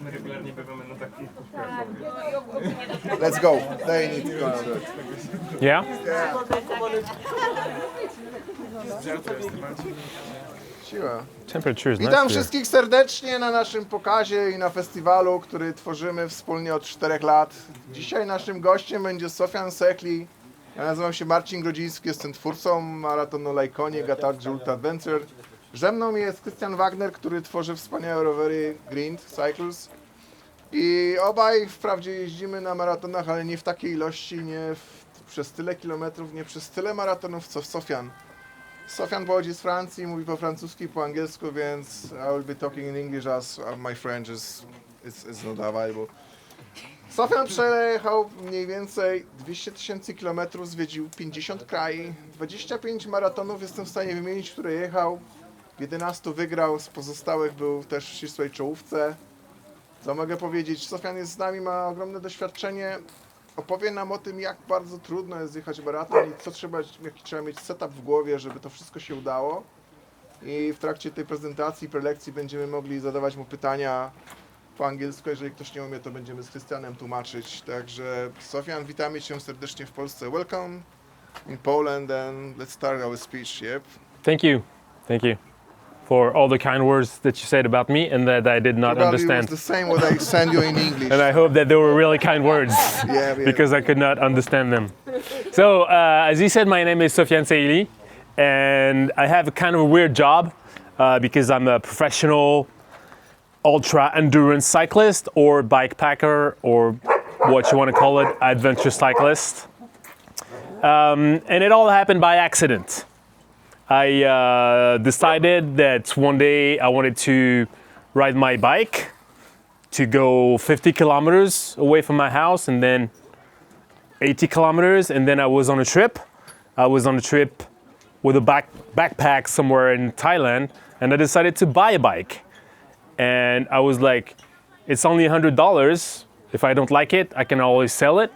My regularnie bywamy na takich. Let's go. They need to go. Yeah? Siła. Temperature is Witam nice here. wszystkich serdecznie na naszym pokazie i na festiwalu, który tworzymy wspólnie od 4 lat. Dzisiaj naszym gościem będzie Sofiane Sehili. Ja nazywam się Marcin Grodziński, jestem twórcą maratonu Ultralajkonik, a także ultra-wytrzymałościowy. Ze mną jest Christian Wagner, który tworzy wspaniałe rowery Grind Cycles. I obaj wprawdzie jeździmy na maratonach, ale nie w takiej ilości, przez tyle kilometrów, nie przez tyle maratonów, co Sofiane. Sofiane pochodzi z Francji, mówi po francuski, po angielsku, więc I will be talking in English as my French is not available. Sofiane przejechał mniej więcej 200 000 kilometrów, zwiedził 50 krajów, 25 maratonów jestem w stanie wymienić, które jechał. W 11 wygrał, z pozostałych był też w ścisłej czołówce. Co mogę powiedzieć? Sofiane jest z nami, ma ogromne doświadczenie. Opowie nam o tym, jak bardzo trudno jest jechać maraton i jaki trzeba mieć setup w głowie, żeby to wszystko się udało. I w trakcie tej prezentacji, prelekcji będziemy mogli zadawać mu pytania po angielsku. Jeżeli ktoś nie umie, to będziemy z Christianem tłumaczyć. Także Sofiane, witamy Cię serdecznie w Polsce. Welcome in Poland and let's start our speech. Yep. Thank you. Thank you for all the kind words that you said about me and that I did not Probably understand. it was the same what I send you in English. And I hope that they were really kind words Yeah. because I could not understand them. So, as you said, my name is Sofiane Sehili and I have a kind of a weird job because I'm a professional ultra endurance cyclist or bike packer or what you want to call it, adventure cyclist. And it all happened by accident. I decided that one day I wanted to ride my bike to go 50 kilometers away from my house and then 80 kilometers, and then I was on a trip. I was on a trip with a backpack somewhere in Thailand, and I decided to buy a bike. And I was like, it's only $100. If I don't like it, I can always sell it.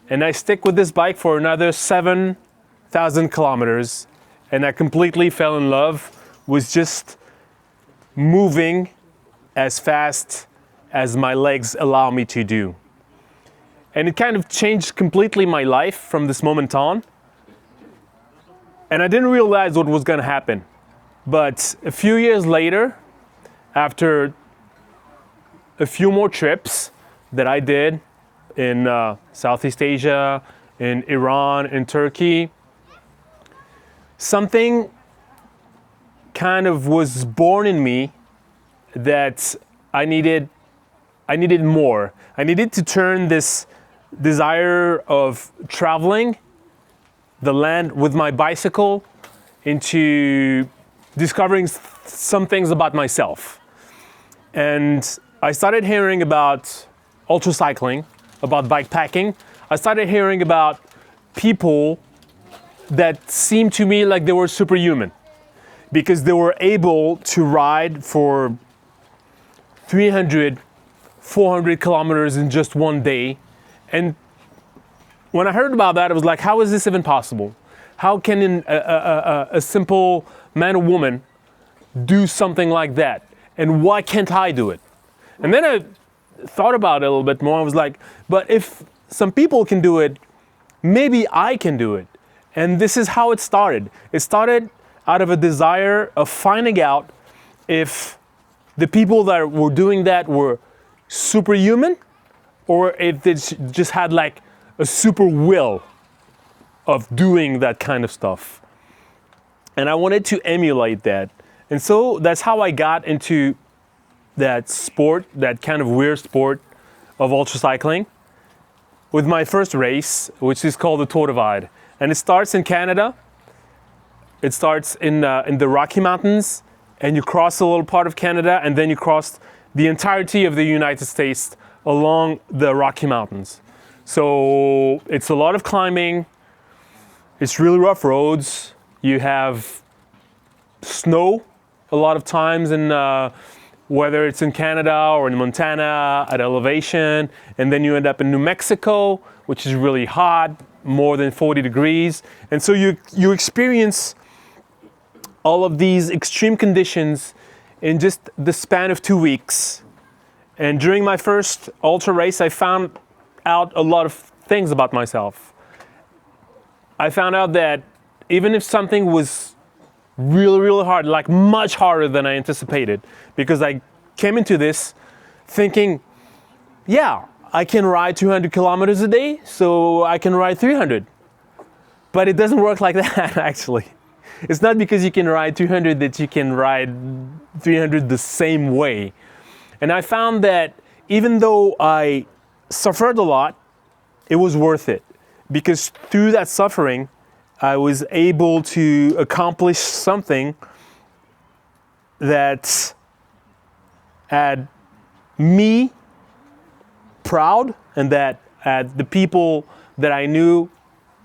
And I stick with this bike for another 7,000 kilometers. And I completely fell in love with just moving as fast as my legs allow me to do. And it kind of changed completely my life from this moment on. And I didn't realize what was gonna happen. But a few years later, after a few more trips that I did in Southeast Asia, in Iran, in Turkey, something kind of was born in me that I needed more. I needed to turn this desire of traveling the land with my bicycle into discovering some things about myself. And I started hearing about ultracycling, about bikepacking. I started hearing about people that seemed to me like they were superhuman because they were able to ride for 300, 400 kilometers in just one day. And when I heard about that, I was like, how is this even possible? How can a simple man or woman do something like that? And why can't I do it? And then I thought about it a little bit more. I was like, but if some people can do it, maybe I can do it. And this is how it started. It started out of a desire of finding out if the people that were doing that were superhuman or if they just had like a super will of doing that kind of stuff. And I wanted to emulate that. And so that's how I got into that sport, that kind of weird sport of ultracycling with my first race, which is called the Tour de Vide. And it starts in Canada. It starts in the Rocky Mountains, and you cross a little part of Canada, and then you cross the entirety of the United States along the Rocky Mountains. So it's a lot of climbing. It's really rough roads. You have snow a lot of times, in whether it's in Canada or in Montana at elevation, and then you end up in New Mexico, which is really hot, more than 40 degrees. And so you experience all of these extreme conditions in just the span of 2 weeks. And during my first ultra race, I found out a lot of things about myself. I found out that even if something was really, really hard, like much harder than I anticipated, because I came into this thinking, yeah, I can ride 200 kilometers a day, so I can ride 300. But it doesn't work like that, actually. It's not because you can ride 200 that you can ride 300 the same way. And I found that even though I suffered a lot, it was worth it. Because through that suffering, I was able to accomplish something that had me proud, and that had the people that I knew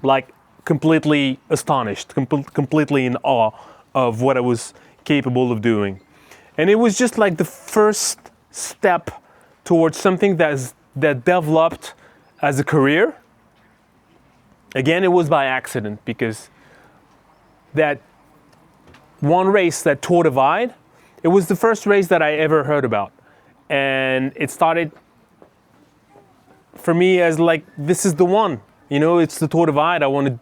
like completely astonished, completely in awe of what I was capable of doing. And it was just like the first step towards something that developed as a career. Again, it was by accident, because that one race, that Tour Divide, it was the first race that I ever heard about. And it started for me as like, this is the one, you know, it's the Tour Divide. I want to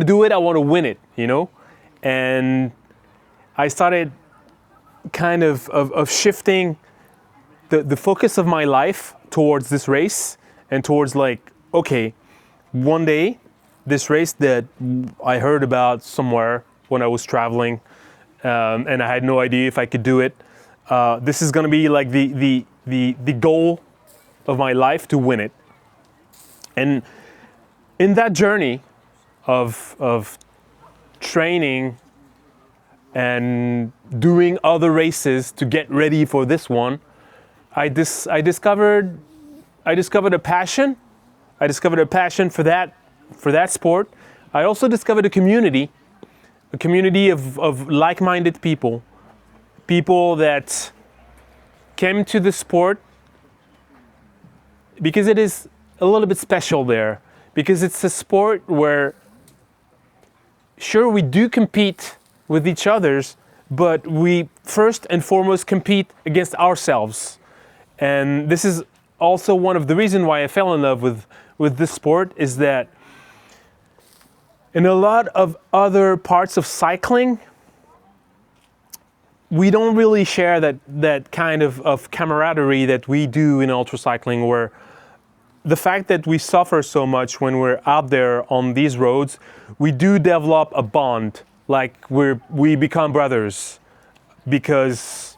do it. I want to win it, you know? And I started kind of shifting the focus of my life towards this race, and towards like, okay, one day, this race that I heard about somewhere when I was traveling, and I had no idea if I could do it. This is going to be like the goal of my life, to win it. And in that journey of training and doing other races to get ready for this one, I discovered a passion. I discovered a passion for that sport. I also discovered a community of like-minded people that came to the sport because it is a little bit special there, because it's a sport where, sure, we do compete with each others, but we first and foremost compete against ourselves. And this is also one of the reasons why I fell in love with this sport, is that in a lot of other parts of cycling, we don't really share that kind of camaraderie that we do in ultra cycling, where the fact that we suffer so much when we're out there on these roads, we do develop a bond, like we become brothers. Because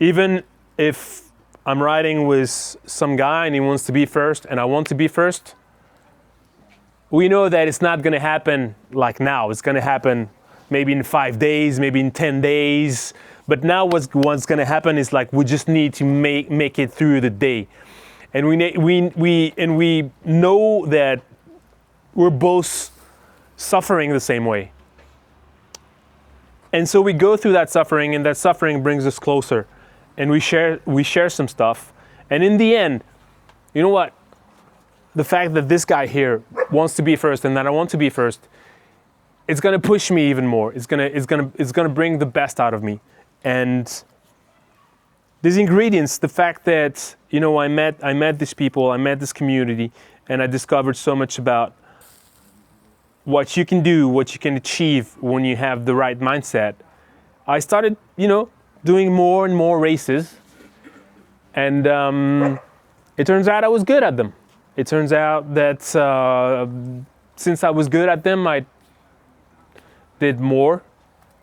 even if I'm riding with some guy and he wants to be first and I want to be first, we know that it's not going to happen like now. It's going to happen maybe in 5 days, maybe in 10 days. But now what's going to happen is like, we just need to make it through the day. And we know that we're both suffering the same way. And so we go through that suffering, and that suffering brings us closer. And we share some stuff. And in the end, you know what? The fact that this guy here wants to be first and that I want to be first, it's gonna push me even more. It's gonna bring the best out of me. And these ingredients, the fact that, you know, I met these people, I met this community, and I discovered so much about what you can do, what you can achieve when you have the right mindset. I started, you know, doing more and more races, and it turns out I was good at them. It turns out that since I was good at them, I did more,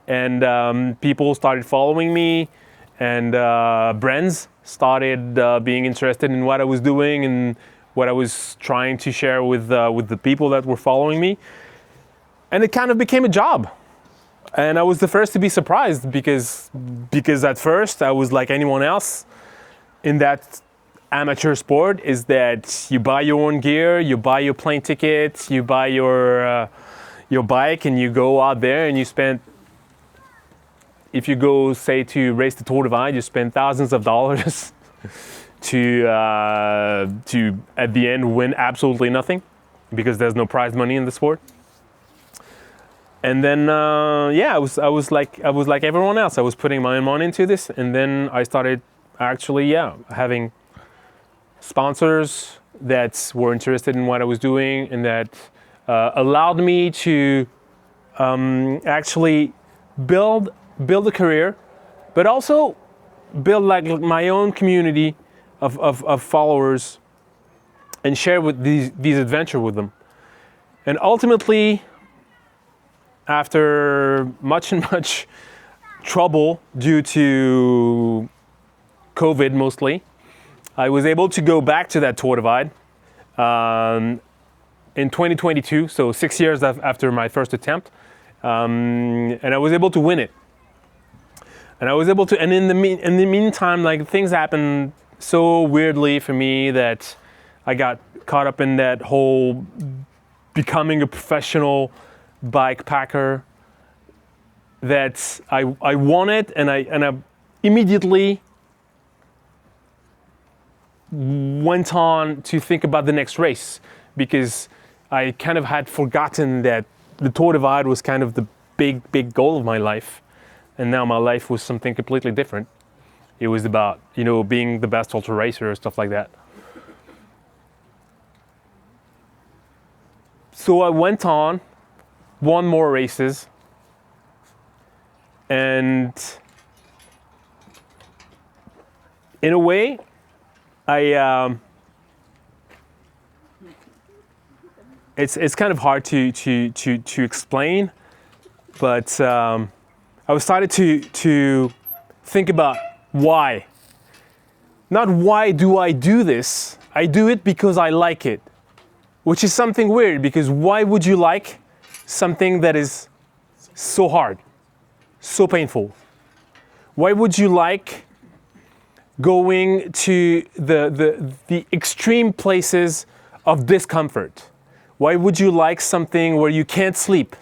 and people started following me, and brands started being interested in what I was doing and what I was trying to share with the people that were following me. And it kind of became a job. And I was the first to be surprised, because at first I was like anyone else in that amateur sport, is that you buy your own gear, you buy your plane ticket, you buy your bike, and you go out there and you spend, if you go, say, to race the Tour Divide, you spend thousands of dollars to at the end win absolutely nothing. because there's no prize money in the sport. And then I was like everyone else. I was putting my own money into this, and then I started actually having sponsors that were interested in what I was doing, and that allowed me to actually build a career, but also build like my own community of followers and share with these adventures with them. And ultimately, after much trouble due to COVID mostly, I was able to go back to that Tour Divide in 2022, so 6 years after my first attempt, and I was able to win it. And I was able to, and in the meantime, like things happened so weirdly for me that I got caught up in that whole becoming a professional bike packer that I wanted, and I immediately went on to think about the next race, because I kind of had forgotten that the Tour Divide was kind of the big goal of my life, and now my life was something completely different. It was about, being the best ultra racer or stuff like that. So I went on, won more races, and in a way, it's kind of hard to explain, but I was started to think about why. Not why do I do this? I do it because I like it, which is something weird, because why would you like something that is so hard, so painful? Why would you like going to the extreme places of discomfort? Why would you like something where you can't sleep?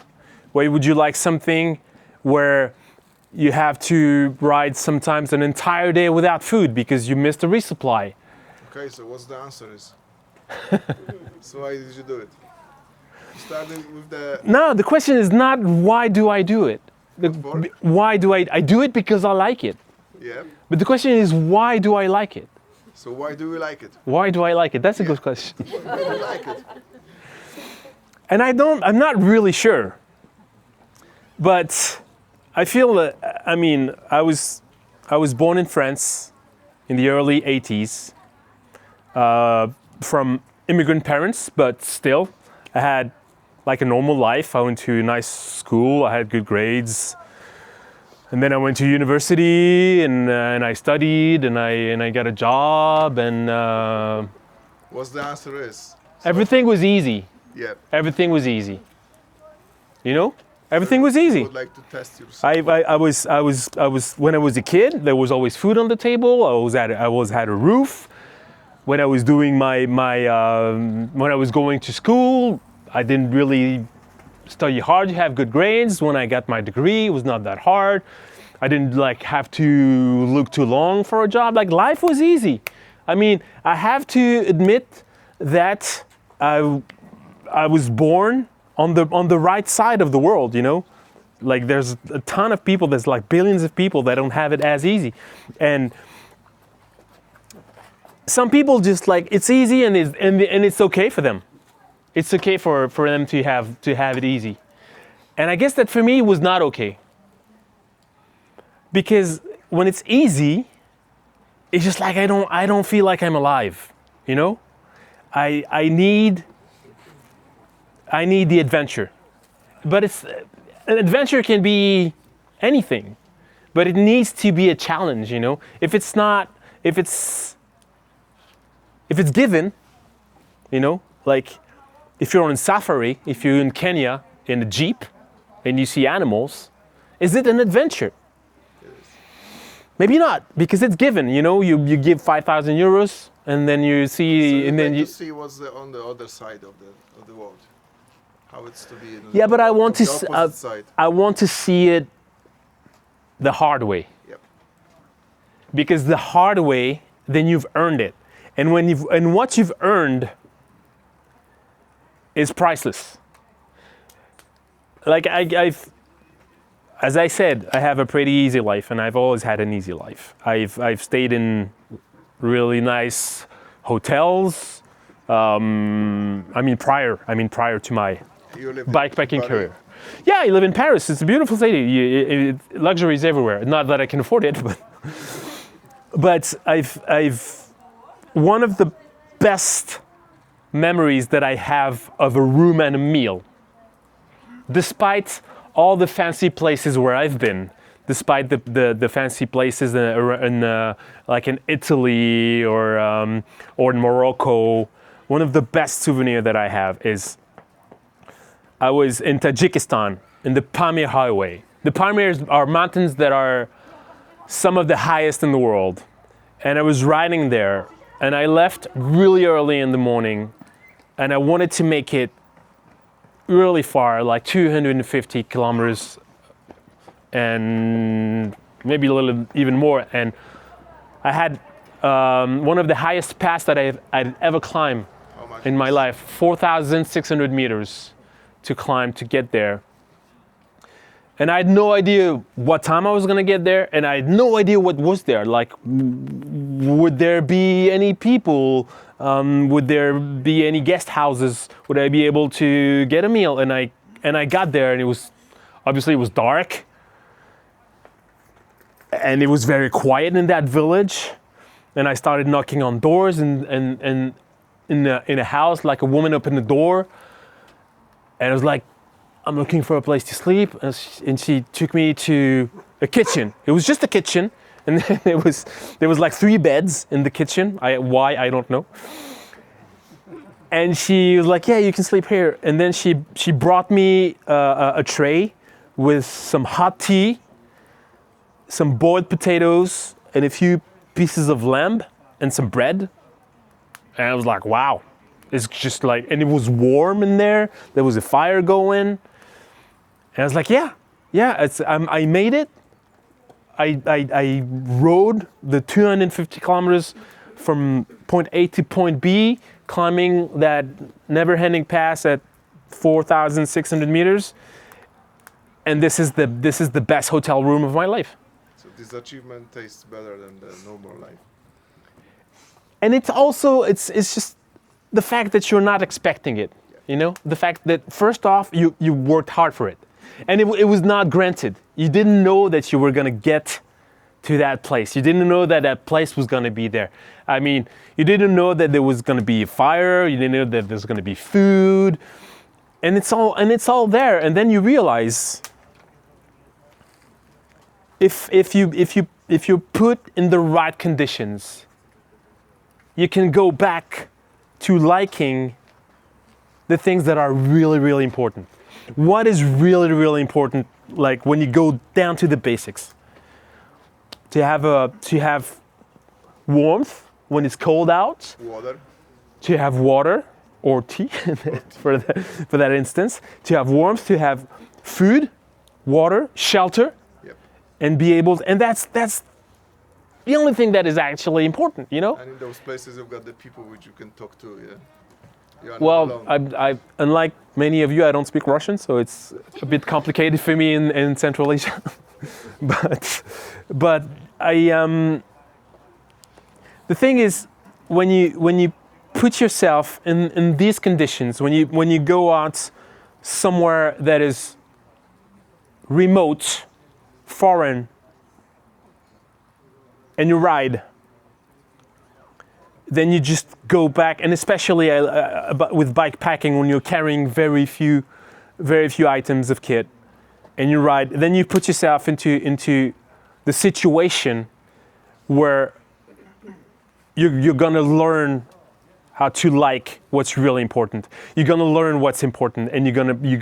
Why would you like something where you have to ride sometimes an entire day without food because you missed a resupply? Okay, so what's the answer is? So why did you do it? Starting with the... No, the question is not why do I do it? Why do I do it? Because I like it. Yeah. But the question is, why do I like it? So why do you like it? Why do I like it? That's a good question. Why do you like it? And I'm not really sure. But I feel that, I was born in France in the early 80s from immigrant parents, but still, I had like a normal life. I went to a nice school, I had good grades. And then I went to university, and I studied, and I got a job, and What's the answer is? everything was easy. Yeah. Everything was easy. Everything was I easy. would like to test yourself. I was when I was a kid, there was always food on the table. I always had a roof. When I was doing when I was going to school, I didn't really study hard to have good grades. When I got my degree, it was not that hard. I didn't have to look too long for a job. Like, life was easy. I have to admit that I was born on the right side of the world, Like, there's a ton of people, there's like billions of people that don't have it as easy. And some people just it's easy and it's okay for them. It's okay for them to have it easy. And I guess that for me it was not okay. Because when it's easy, it's just like I don't feel like I'm alive, I need the adventure. But an adventure can be anything, but it needs to be a challenge, If it's given, like if you're on safari, if you're in Kenya in a jeep and you see animals, is it an adventure? Maybe not, because it's given, you give 5,000 euros and then you see, So and then you you see what's on the other side of the world. How it's to be. Yeah, but I want the to opposite side. I want to see it the hard way. Yep. Because the hard way, then you've earned it. And what you've earned, is priceless. Like I've, as I said, I have a pretty easy life, and I've always had an easy life. I've stayed in really nice hotels. I mean prior to my You live in bikepacking Paris? career. Yeah, I live in Paris. It's a beautiful city. Luxury is everywhere. Not that I can afford it, but I've one of the best memories that I have of a room and a meal, despite all the fancy places where I've been, despite the fancy places like in Italy or in Morocco. One of the best souvenirs that I have is I was in Tajikistan in the Pamir Highway. The Pamirs are mountains that are some of the highest in the world. And I was riding there, and I left really early in the morning, and I wanted to make it really far, like 250 kilometers and maybe a little even more. And I had one of the highest pass that I'd ever climbed in my life, 4,600 meters to climb to get there. And I had no idea what time I was gonna get there, and I had no idea what was there. Like, would there be any people? Would there be any guest houses? Would I be able to get a meal? And I got there, and it was dark, and it was very quiet in that village. And I started knocking on doors, and in a house, like a woman opened the door, and I was like, I'm looking for a place to sleep, and she took me to a kitchen. It was just a kitchen, and then there was like 3 beds in the kitchen. Why I don't know. And she was like, "Yeah, you can sleep here." And then she brought me a tray with some hot tea, some boiled potatoes, and a few pieces of lamb, and some bread. And I was like, "Wow." It's just like, and it was warm in there. There was a fire going. And I was like, yeah, I made it. I rode the 250 kilometers from point A to point B, climbing that never-ending pass at 4,600 meters. And this is the best hotel room of my life. So this achievement tastes better than the normal life. And it's also, it's just the fact that you're not expecting it, you know? The fact that, first off, you worked hard for it. And it was not granted. You didn't know that you were gonna get to that place. You didn't know that that place was gonna be there. I mean, you didn't know that there was gonna be a fire. You didn't know that there's gonna be food. And it's all there. And then you realize, if you're put in the right conditions, you can go back to liking the things that are really, really important. What is really, really important, like when you go down to the basics? To have warmth when it's cold out. Water. To have water or tea for that instance. To have warmth, to have food, water, shelter, Yep. and be able. And that's the only thing that is actually important, you know. And in those places, you've got the people which you can talk to. Yeah. You are not Well, alone. I unlike many of you, I don't speak Russian, so it's a bit complicated for me in Central Asia. but the thing is, when you put yourself in these conditions, when you go out somewhere that is remote, foreign, and you ride, then you just go back, and especially with bike packing, when you're carrying very few items of kit, and you ride, then you put yourself into the situation where you're gonna learn how to like what's really important. You're gonna learn what's important, and you're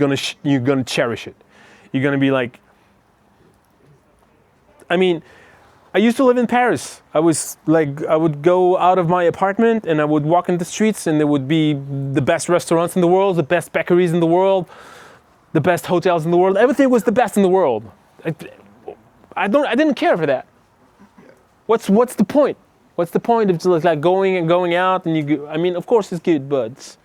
gonna cherish it. You're gonna be like, I mean, I used to live in Paris. I would go out of my apartment and I would walk in the streets, and there would be the best restaurants in the world, the best bakeries in the world, the best hotels in the world. Everything was the best in the world. I didn't care for that. What's the point? What's the point of just like going out and I mean, of course it's good, but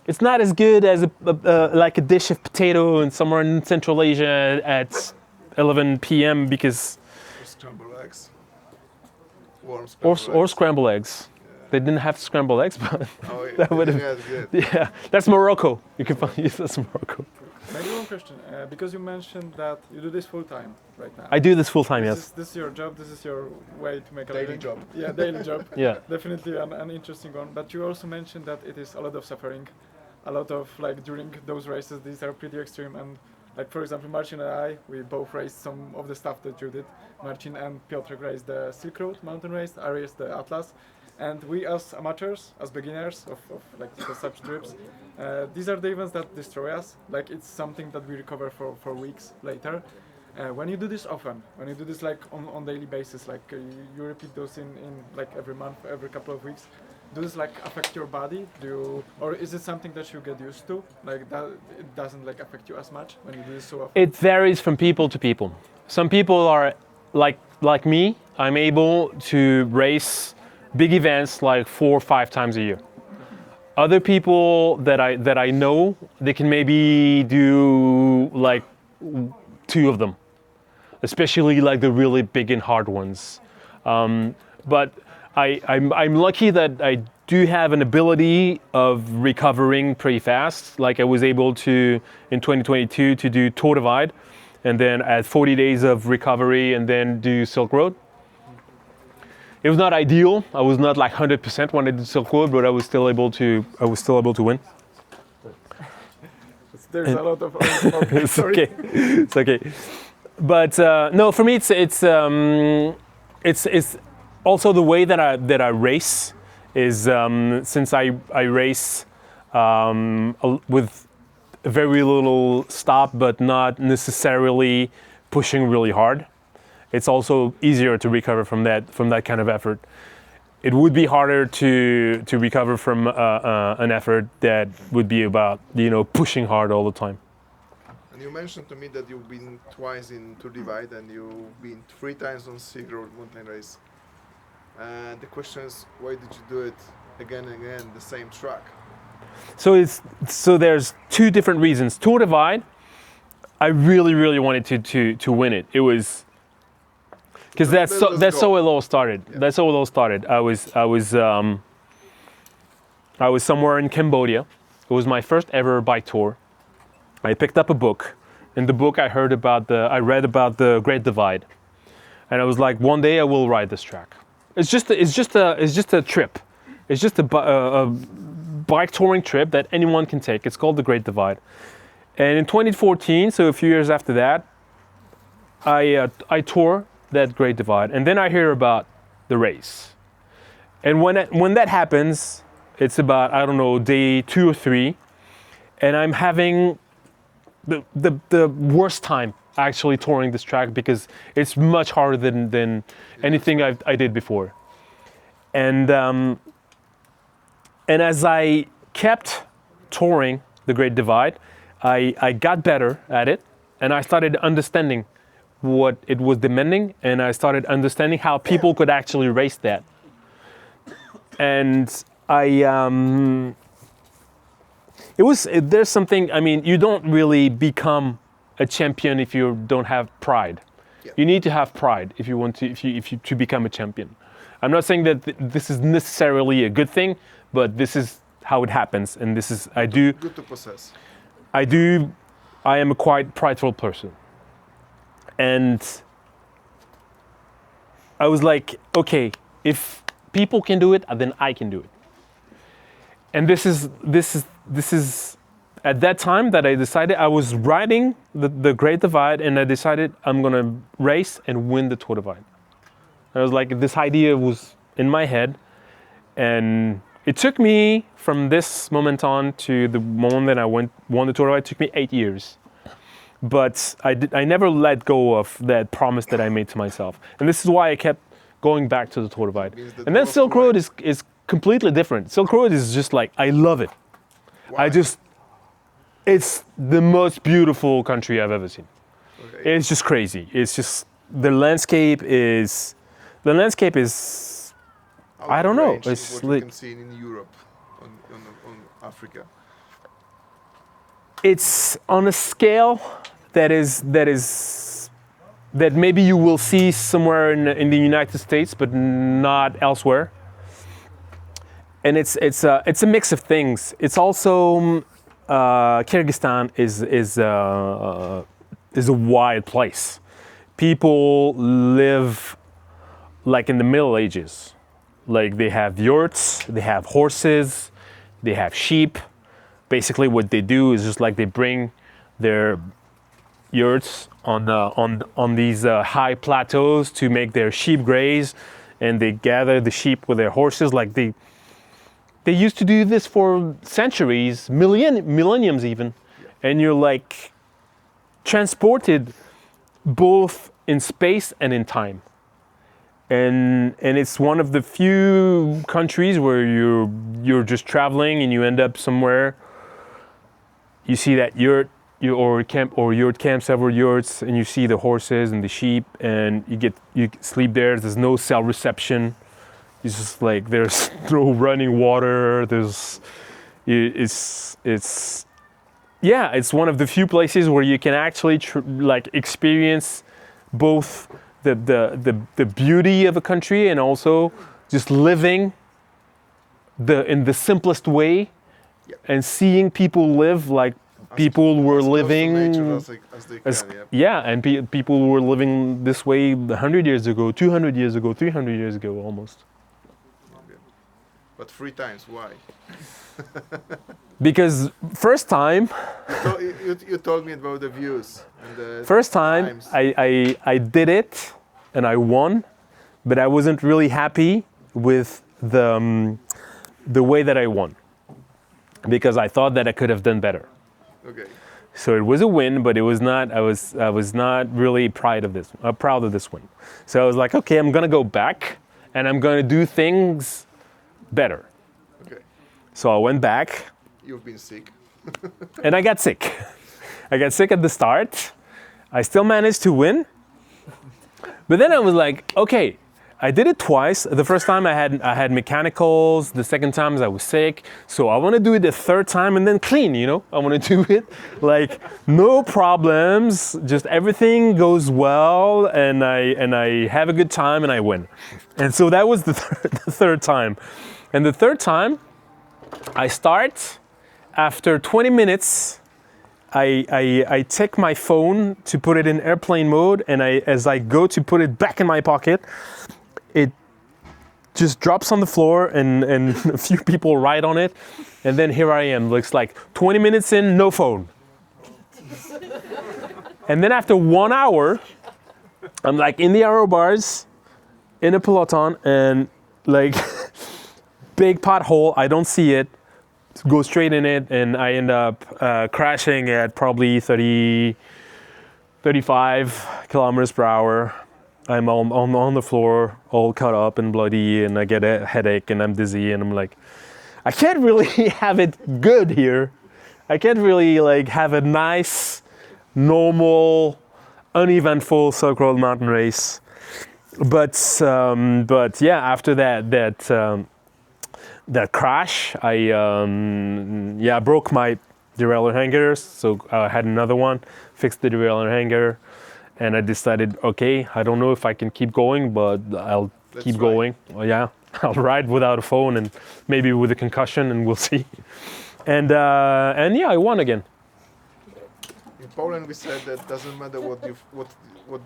it's not as good as like a dish of potato in somewhere in Central Asia at 11 p.m. because Scrambled eggs. Warm or scrambled scrambled eggs. They didn't have scrambled eggs, but eggs. Oh, yeah. that would have. Yeah, good. Yeah, that's Morocco. You can find that's Morocco. Maybe one question, because you mentioned that you do this full time right now. I do this full time. Yes. This is your job. This is your way to make a Daily living. job. Yeah, daily job. Yeah. Definitely an interesting one. But you also mentioned that it is a lot of suffering, a lot of like during those races. These are pretty extreme. And like for example, Marcin and I, we both raced some of the stuff that you did. Marcin and Piotr raced the Silk Road mountain race. I raced the Atlas. And we as amateurs, as beginners of like such trips, these are the events that destroy us. Like it's something that we recover for weeks later. When you do this often, when you do this like on daily basis, like you repeat those in like every month, every couple of weeks, do this like affect your body? Or is it something that you get used to? Like that it doesn't like affect you as much when you do this so often? It varies from people to people. Some people are like me. I'm able to race big events like 4 or 5 times a year. Other people that I know, they can maybe do like 2 of them, especially like the really big and hard ones. But I'm lucky that I do have an ability of recovering pretty fast. Like I was able to in 2022 to do Tour Divide, and then at 40 days of recovery, and then do Silk Road. It was not ideal. I was not like 100% when I did Silk Road, but I was still able to win. There's a lot of It's okay. It's okay. But no, for me, it's also the way that I race is since I race with very little stop, but not necessarily pushing really hard. It's also easier to recover from that kind of effort. It would be harder to recover from an effort that would be about pushing hard all the time. And you mentioned to me that you've been twice in Tour Divide and you've been 3 times on Silk Road mountain race. And the question is, why did you do it again and again, the same track? So there's 2 different reasons. Tour Divide, I really wanted to win it. It was because that's how it all started. Yeah. That's how it all started. I was somewhere in Cambodia. It was my first ever bike tour. I picked up a book. In the book, I read about the Great Divide, and I was like, one day I will ride this track. It's just a trip. It's just a bike touring trip that anyone can take. It's called the Great Divide. And in 2014, so a few years after that, I tour that Great Divide, and then I hear about the race. And when that happens, it's about, I don't know, day 2 or 3, and I'm having the worst time actually touring this track because it's much harder than anything I did before. And as I kept touring the Great Divide, I got better at it, and I started understanding what it was demanding, and I started understanding how people could actually race that. And there's something, I mean, you don't really become a champion if you don't have pride. Yeah. You need to have pride if you want to become a champion. I'm not saying that this is necessarily a good thing, but this is how it happens, and this is, Good to possess. I am a quite prideful person. And I was like, okay, if people can do it, then I can do it. And this is at that time that I decided I was riding the Great Divide, and I decided I'm gonna race and win the Tour Divide. I was like, this idea was in my head, and it took me from this moment on to the moment that I won the Tour Divide. It took me 8 years. But I never let go of that promise that I made to myself. And this is why I kept going back to the Tour Divide. And then Silk Road is completely different. Silk Road is just like, I love it. Why? It's the most beautiful country I've ever seen. Okay. It's just crazy. It's just, the landscape is, I don't know. It's what you can see in Europe, on Africa. it's on a scale that maybe you will see somewhere in the United States, but not elsewhere. And it's a mix of things. It's also Kyrgyzstan is a wild place. People live like in the Middle Ages. Like they have yurts, they have horses, they have sheep. Basically, what they do is just like they bring their yurts on these high plateaus to make their sheep graze, and they gather the sheep with their horses. Like they used to do this for centuries, millenniums even, and you're like transported both in space and in time. And it's one of the few countries where you're just traveling and you end up somewhere. You see that yurt, yurt camp, several yurts, and you see the horses and the sheep, and you sleep there. There's no cell reception. It's just like there's no running water. It's one of the few places where you can actually experience both the beauty of a country and also just living in the simplest way, and seeing people live like people were living and people were living this way 100 years ago, 200 years ago, 300 years ago almost. But 3 times, why? Because first time you told me about the views and the first time times. I did it and I won, but I wasn't really happy with the way that I won, because I thought that I could have done better. Okay. So it was a win, but it was not. I was not really proud of this win. So I was like, okay, I'm gonna go back and I'm gonna do things better. Okay. So I went back. You've been sick. And I got sick. I got sick at the start. I still managed to win. But then I was like, okay, I did it twice. The first time I had mechanicals. The second time I was sick. So I want to do it the third time and then clean, you know? I want to do it like no problems. Just everything goes well and I have a good time and I win. And so that was the third time. And the third time I start. After 20 minutes, I take my phone to put it in airplane mode, and as I go to put it back in my pocket, it just drops on the floor, and a few people ride on it, and then here I am. Looks like 20 minutes in, no phone. And then after 1 hour, I'm like in the aero bars, in a peloton, and like big pothole, I don't see it. Go straight in it, and I end up crashing at probably 35 kilometers per hour. I'm on the floor, all cut up and bloody, and I get a headache, and I'm dizzy, and I'm like, I can't really have it good here. I can't really like have a nice, normal, uneventful Silk Road mountain race. But yeah, after that crash, I broke my derailleur hanger, so I had another one, fixed the derailleur hanger, and I decided, okay, I don't know if I can keep going, but I'll keep going. Well, yeah, I'll ride without a phone and maybe with a concussion, and we'll see. And yeah, I won again. In Poland, we said that doesn't matter what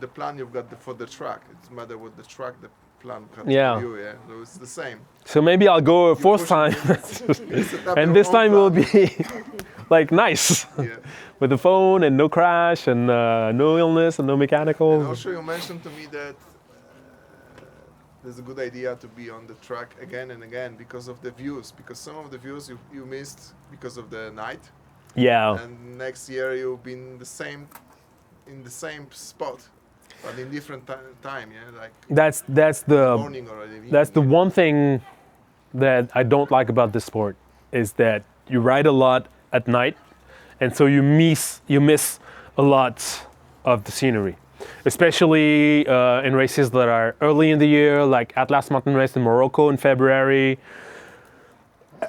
the plan you've got for the track. It matters what the track the plan got for you. Yeah, so it's the same. So maybe I'll go a fourth time, and this time will be like nice, with the phone and no crash and no illness and no mechanicals. And also, you mentioned to me that there's a good idea to be on the track again and again because of the views. Because some of the views you missed because of the night. Yeah. And next year you've been in the same spot. But in different time, yeah, like that's the morning or the evening. That's the one thing that I don't like about this sport, is that you ride a lot at night, and so you miss a lot of the scenery, especially in races that are early in the year, like Atlas Mountain Race in Morocco in February.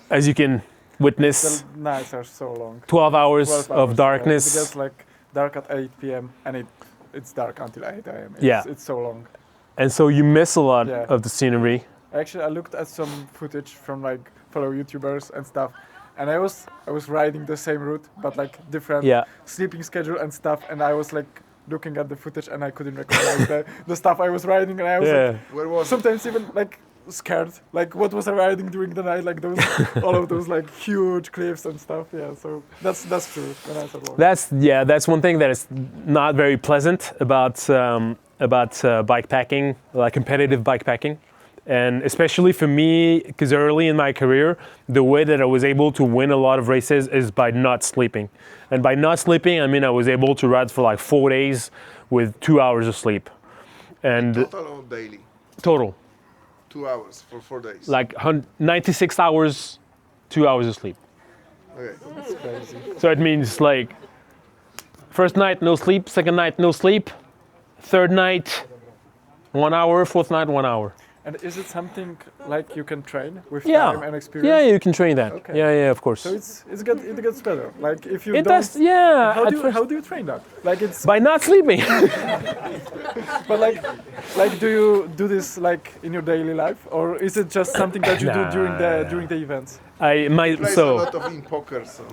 As you can witness The nights are so long. 12 hours 12 of hours, yeah. darkness. It gets like dark at 8 p.m. and it's dark until 8 a.m. Yeah. It's so long. And so you miss a lot Yeah. of the scenery. Actually, I looked at some footage from like fellow YouTubers and stuff, and I was riding the same route but like different Yeah. sleeping schedule and stuff, and I was like looking at the footage and I couldn't recognize the stuff I was riding, and I was Yeah. like Where was it? sometimes even like scared, like what was I riding during the night, like those all of those like huge cliffs and stuff. Yeah, so that's true. The nights are long. That's one thing that is not very pleasant about bikepacking, like competitive bikepacking. And especially for me, because early in my career, the way that I was able to win a lot of races is by not sleeping. And by not sleeping, I mean I was able to ride for like 4 days with 2 hours of sleep. And Total or daily? total, 2 hours for 4 days. like 96 hours, 2 hours of sleep. Okay. It's crazy. So it means like first night, no sleep, second night, no sleep, third night, 1 hour, fourth night, 1 hour. And is it something like you can train with Yeah. time and experience? Yeah, you can train that. Okay. Yeah, of course. So it gets better. Like if you It don't. does, yeah. How at do you, first- how do you train that? Like it's By not sleeping. but like do you do this like in your daily life, or is it just something that you do during the events? Plays a lot of in poker, so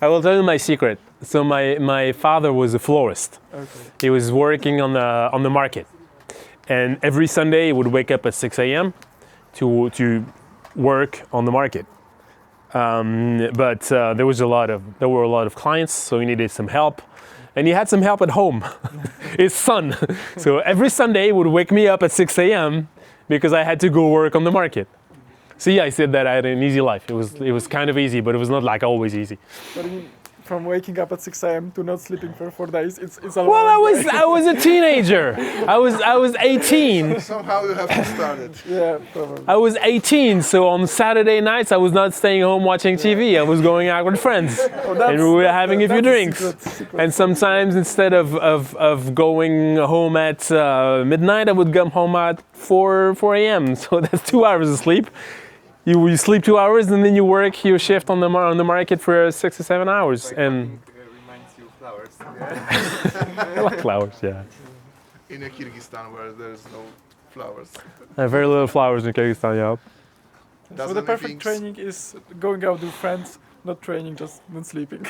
I will tell you my secret. So my father was a florist. Okay. He was working on the market, and every Sunday he would wake up at 6 a.m. to work on the market. But there were a lot of clients, so he needed some help, and he had some help at home, his son. So every Sunday he would wake me up at 6 a.m. because I had to go work on the market. See, I said that I had an easy life. It was kind of easy, but it was not like always easy. But I mean, from waking up at 6 a.m. to not sleeping for 4 days, it's a lot. Well, I was a teenager. I was 18. somehow you have to start it. Yeah, probably. I was 18, so on Saturday nights I was not staying home watching TV. I was going out with friends, and we were having a few drinks. Secret. And sometimes instead of going home at midnight, I would come home at 4 a.m. So that's 2 hours of sleep. You sleep 2 hours and then you work your shift on the market for 6 or 7 hours. And reminds you of flowers. Yeah. I like flowers, yeah. In a Kyrgyzstan where there's no flowers. Very little flowers in Kyrgyzstan, yeah. Does So the perfect anything training is going out with friends, not training, just not sleeping.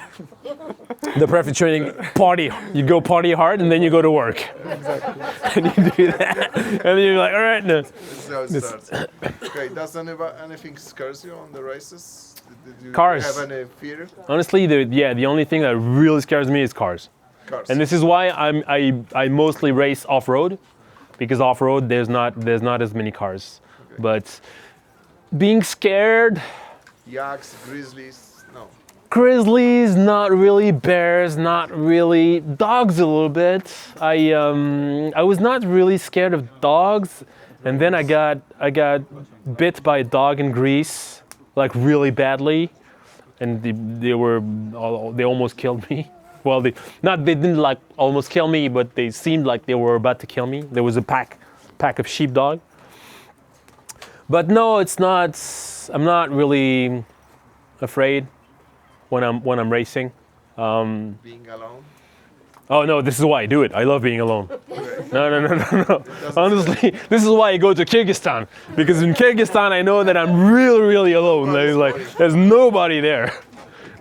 The perfect training, party. You go party hard and then you go to work. Exactly. And you do that. And then you're like, all right, no. This is how it starts. Okay, does anything scares you on the races? Did you Cars. have any fear? Honestly, the only thing that really scares me is cars. Cars. And this is why I mostly race off-road, because off-road there's not as many cars. Okay. But being scared, Yaks, grizzlies, no. grizzlies, not really, bears, not really, dogs a little bit. I was not really scared of dogs, and then I got bit by a dog in Greece, like really badly, and they almost killed me. Well, they didn't like almost kill me, but they seemed like they were about to kill me. There was a pack of sheepdog. But no, it's not. I'm not really afraid when I'm racing. Being alone? Oh no, this is why I do it. I love being alone. Okay. No. Honestly, this is why I go to Kyrgyzstan, because in Kyrgyzstan I know that I'm really alone. There's nobody there.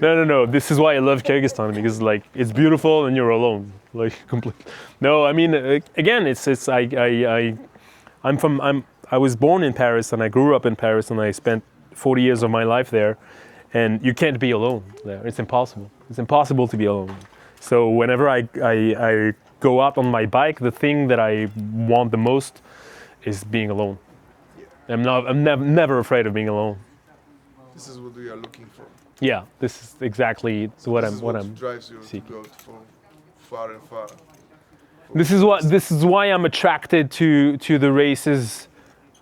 No. This is why I love Kyrgyzstan, because like it's beautiful and you're alone, like completely. No, I mean again, I was born in Paris and I grew up in Paris and I spent 40 years of my life there, and you can't be alone there. It's impossible. It's impossible to be alone. So whenever I go out on my bike, the thing that I want the most is being alone. I'm never afraid of being alone. This is what we are looking for. Yeah, this is exactly what This is what I'm drives you seeking. to go from far and far. This is why I'm attracted to the races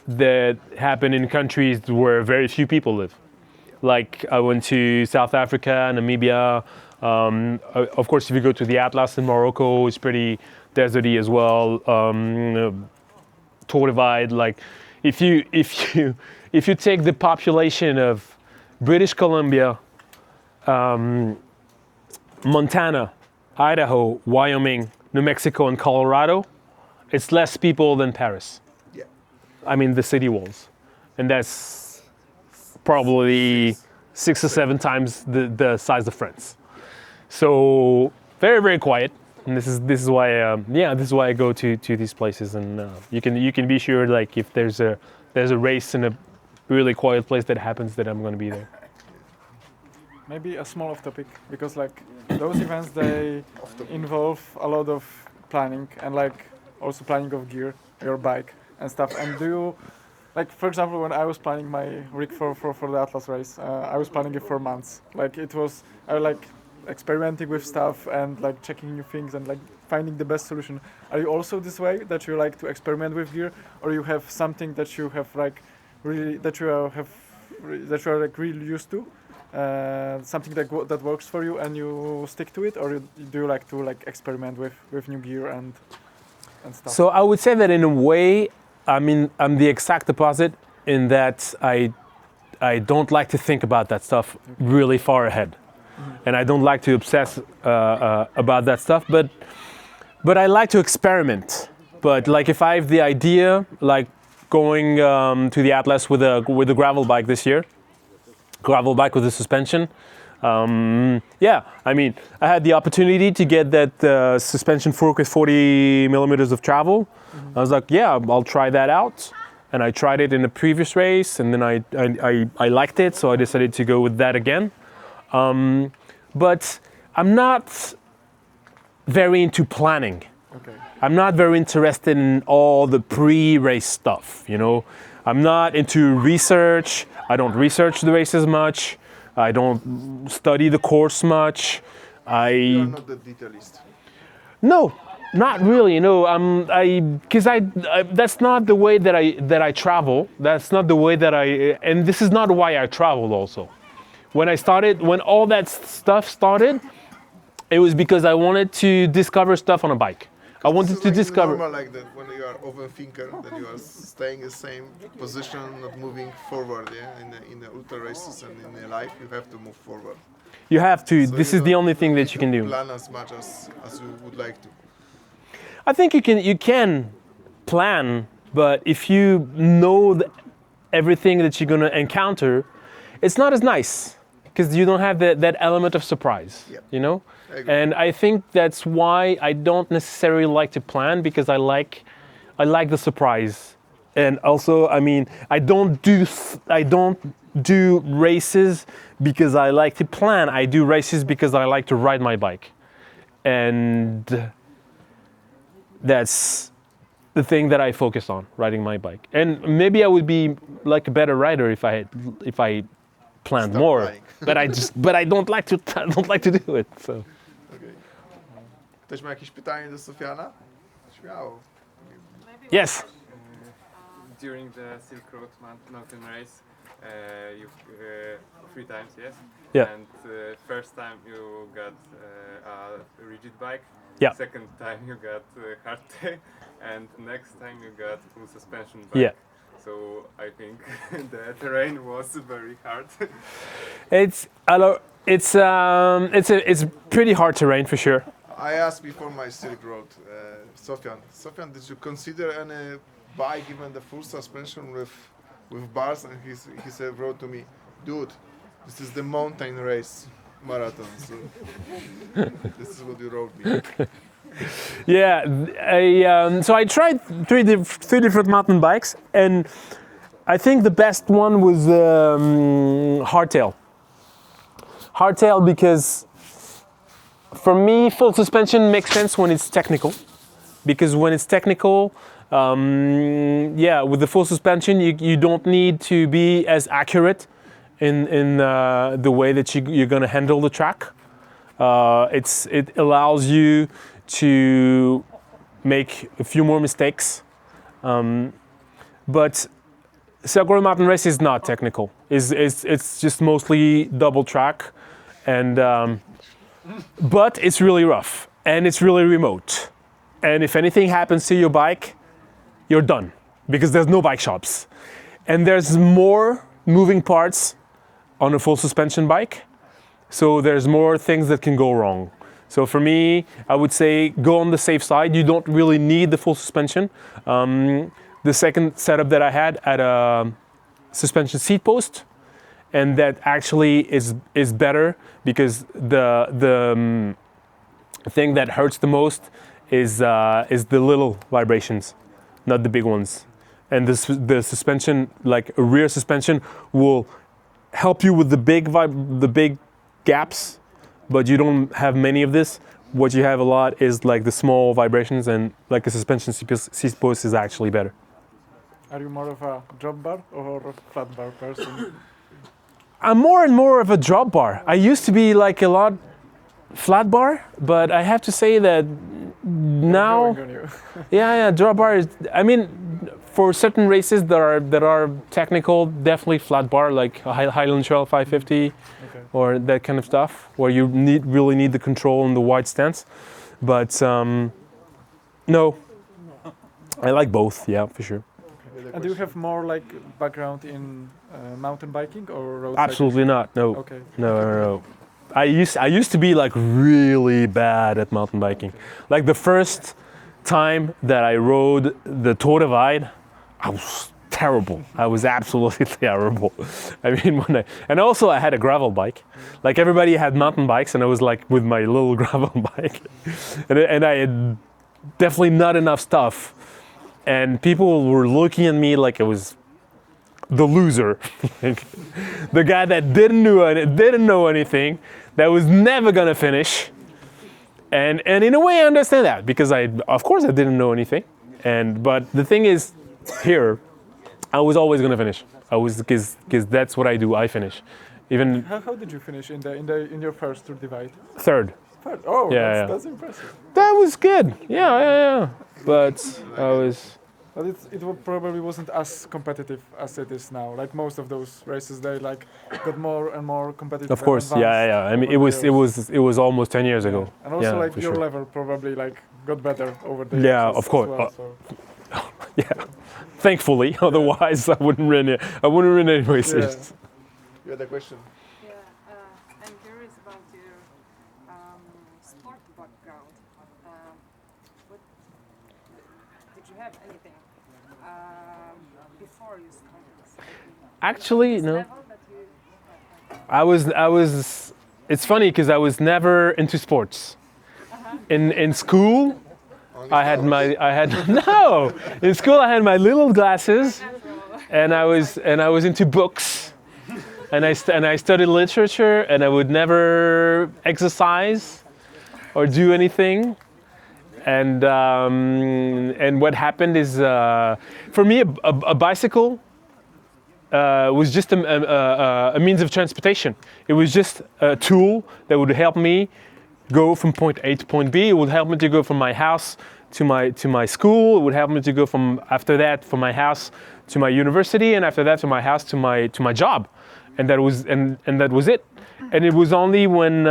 that happen in countries where very few people live. Like I went to South Africa, Namibia. Of course, if you go to the Atlas in Morocco, it's pretty deserty as well. Tour divide. Like if you take the population of British Columbia, Montana, Idaho, Wyoming, New Mexico, and Colorado, it's less people than Paris. Yeah. I mean, the city walls. And that's probably 6 or 7 times the size of France. So very, very quiet. And this is why this is why I go to these places. And you can be sure, like, if there's a race in a really quiet place that happens, that I'm going to be there. Maybe a small off topic, because like those events, they involve a lot of planning and like also planning of gear, your bike and stuff. And do you, like, for example, when I was planning my rig for the Atlas race, I was planning it for months. Like it was, I like experimenting with stuff and like checking new things and like finding the best solution. Are you also this way, that you like to experiment with gear, or you have something that you have like really that you are like really used to? Something that works for you and you stick to it, or do you like to like experiment with new gear and stuff? So I would say that in a way, I'm the exact opposite, in that I don't like to think about that stuff really far ahead, and I don't like to obsess about that stuff. But I like to experiment. But like if I have the idea, like going to the Atlas with a gravel bike this year. Gravel bike with a suspension. I mean, I had the opportunity to get that suspension fork with 40 millimeters of travel. I was like, yeah, I'll try that out. And I tried it in a previous race, and then I liked it, so I decided to go with that again. But I'm not very into planning. Okay. I'm not very interested in all the pre-race stuff, you know. I'm not into research. I don't research the races much. I don't study the course much. You're not the detailist. No, not really. No, because that's not the way that I travel. That's not the way that and this is not why I travel also. When all that stuff started, it was because I wanted to discover stuff on a bike. I wanted to discover. Normal, like that when you are overthinker, that you are staying in the same position, not moving forward. Yeah, in the ultra races and in the life, you have to move forward. You have to. So this is the only thing that you can do. Plan as much as you would like to. I think you can plan, but if you know everything that you're gonna encounter, it's not as nice, because you don't have that element of surprise. Yeah. You know. I agree. And I think that's why I don't necessarily like to plan, because I like the surprise. And also, I mean, I don't do races because I like to plan. I do races because I like to ride my bike. And that's the thing that I focus on, riding my bike. And maybe I would be like a better rider if I planned Stop more. lying. But I don't like to do it. So. Okay. Ktoś ma jakieś pytanie do Sofiana? Śmiało. Yes. During the Silk Road mountain race, you 3 times, yes? Yeah. And first time you got a rigid bike. Yeah. Second time you got hardtail, and next time you got full suspension bike. Yeah. So I think the terrain was very hard. It's pretty hard terrain for sure. I asked before my Silk Road, Sofiane, did you consider any bike, even the full suspension with bars? And he said, wrote to me, dude, this is the mountain race marathon. So this is what you wrote me. Yeah, so I tried three different mountain bikes, and I think the best one was hardtail. Hardtail, because for me, full suspension makes sense when it's technical. Because when it's technical, with the full suspension, you don't need to be as accurate in the way that you're going to handle the track. It allows you to make a few more mistakes. But Silk Road Mountain Race is not technical. It's just mostly double track, and but it's really rough and it's really remote. And if anything happens to your bike, you're done, because there's no bike shops, and there's more moving parts on a full suspension bike. So there's more things that can go wrong. So for me, I would say go on the safe side. You don't really need the full suspension. The second setup that I had a suspension seat post, and that actually is better because the thing that hurts the most is the little vibrations, not the big ones. And the suspension, like a rear suspension, will help you with the big gaps, but you don't have many of this. What you have a lot is like the small vibrations, and like a suspension seat post is actually better. Are you more of a drop bar or a flat bar person? I'm more and more of a drop bar. I used to be like a lot flat bar, but I have to say that now, Growing on you. yeah, drop bar is. I mean, for certain races that are technical, definitely flat bar, like Highland Trail 550, Okay. or that kind of stuff, where you really need the control and the wide stance. But no, I like both. Yeah, for sure. And do you have more like background in mountain biking or road Absolutely not. No. cycling? Okay. No. I used to be like really bad at mountain biking. Like the first time that I rode the Tour Divide, I was terrible. I was absolutely terrible. I mean, and also I had a gravel bike. Like everybody had mountain bikes, and I was like with my little gravel bike, and I had definitely not enough stuff. And people were looking at me like I was the loser, like the guy that didn't know anything, that was never gonna finish. And in a way, I understand that because of course I didn't know anything. But the thing is, here, I was always gonna finish. Because that's what I do. I finish. Even How did you finish in your first Tour Divide? third. Third. Oh, Yeah. that's impressive. That was good. Yeah. But I was. But probably wasn't as competitive as it is now. Like most of those races, they like got more and more competitive. Of course, and advanced yeah. I mean, over the it was almost 10 years ago. And also, Yeah, like for your sure. level probably like got better over the Yeah, years. of course. Well, so. Yeah, thankfully. Otherwise, I wouldn't win any races. Yeah. You had a question. Yeah, I'm curious about your sport background. What, did you have anything before you started cycling? Actually, This no. level that you, I was. It's funny because I was never into sports. In school, I had no. In school, I had my little glasses, and I was into books, and I studied literature, and I would never exercise or do anything. And what happened is, for me, a bicycle was just a means of transportation. It was just a tool that would help me go from point A to point B. It would help me to go from my house to my school. It would help me to go from my house to my university, and after that to my house to my job. And that was it. And it was only when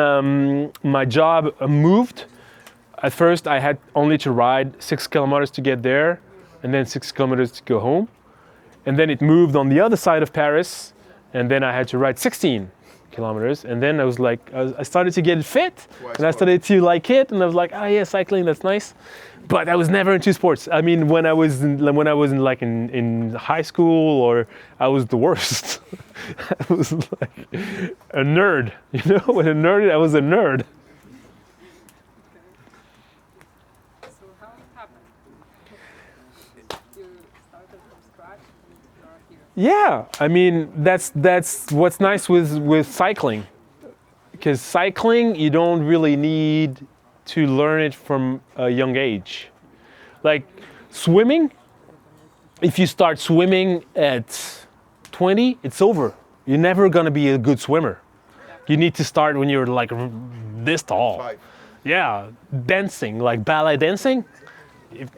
my job moved. At first, I had only to ride 6 kilometers to get there, and then 6 kilometers to go home. And then it moved on the other side of Paris, and then I had to ride 16 kilometers. And then I was like, I started to get fit, and I started to like it, and I was like, oh yeah, cycling, that's nice. But I was never into sports. I mean, when I was in high school, or I was the worst. I was like a nerd, you know. When I was a nerd. so how it happened? You started from scratch and you're here. Yeah, I mean that's what's nice with cycling, because cycling you don't really need to learn it from a young age. Like swimming, if you start swimming at 20, it's over. You're never gonna be a good swimmer. You need to start when you're like this tall. 5. Yeah, dancing, like ballet dancing,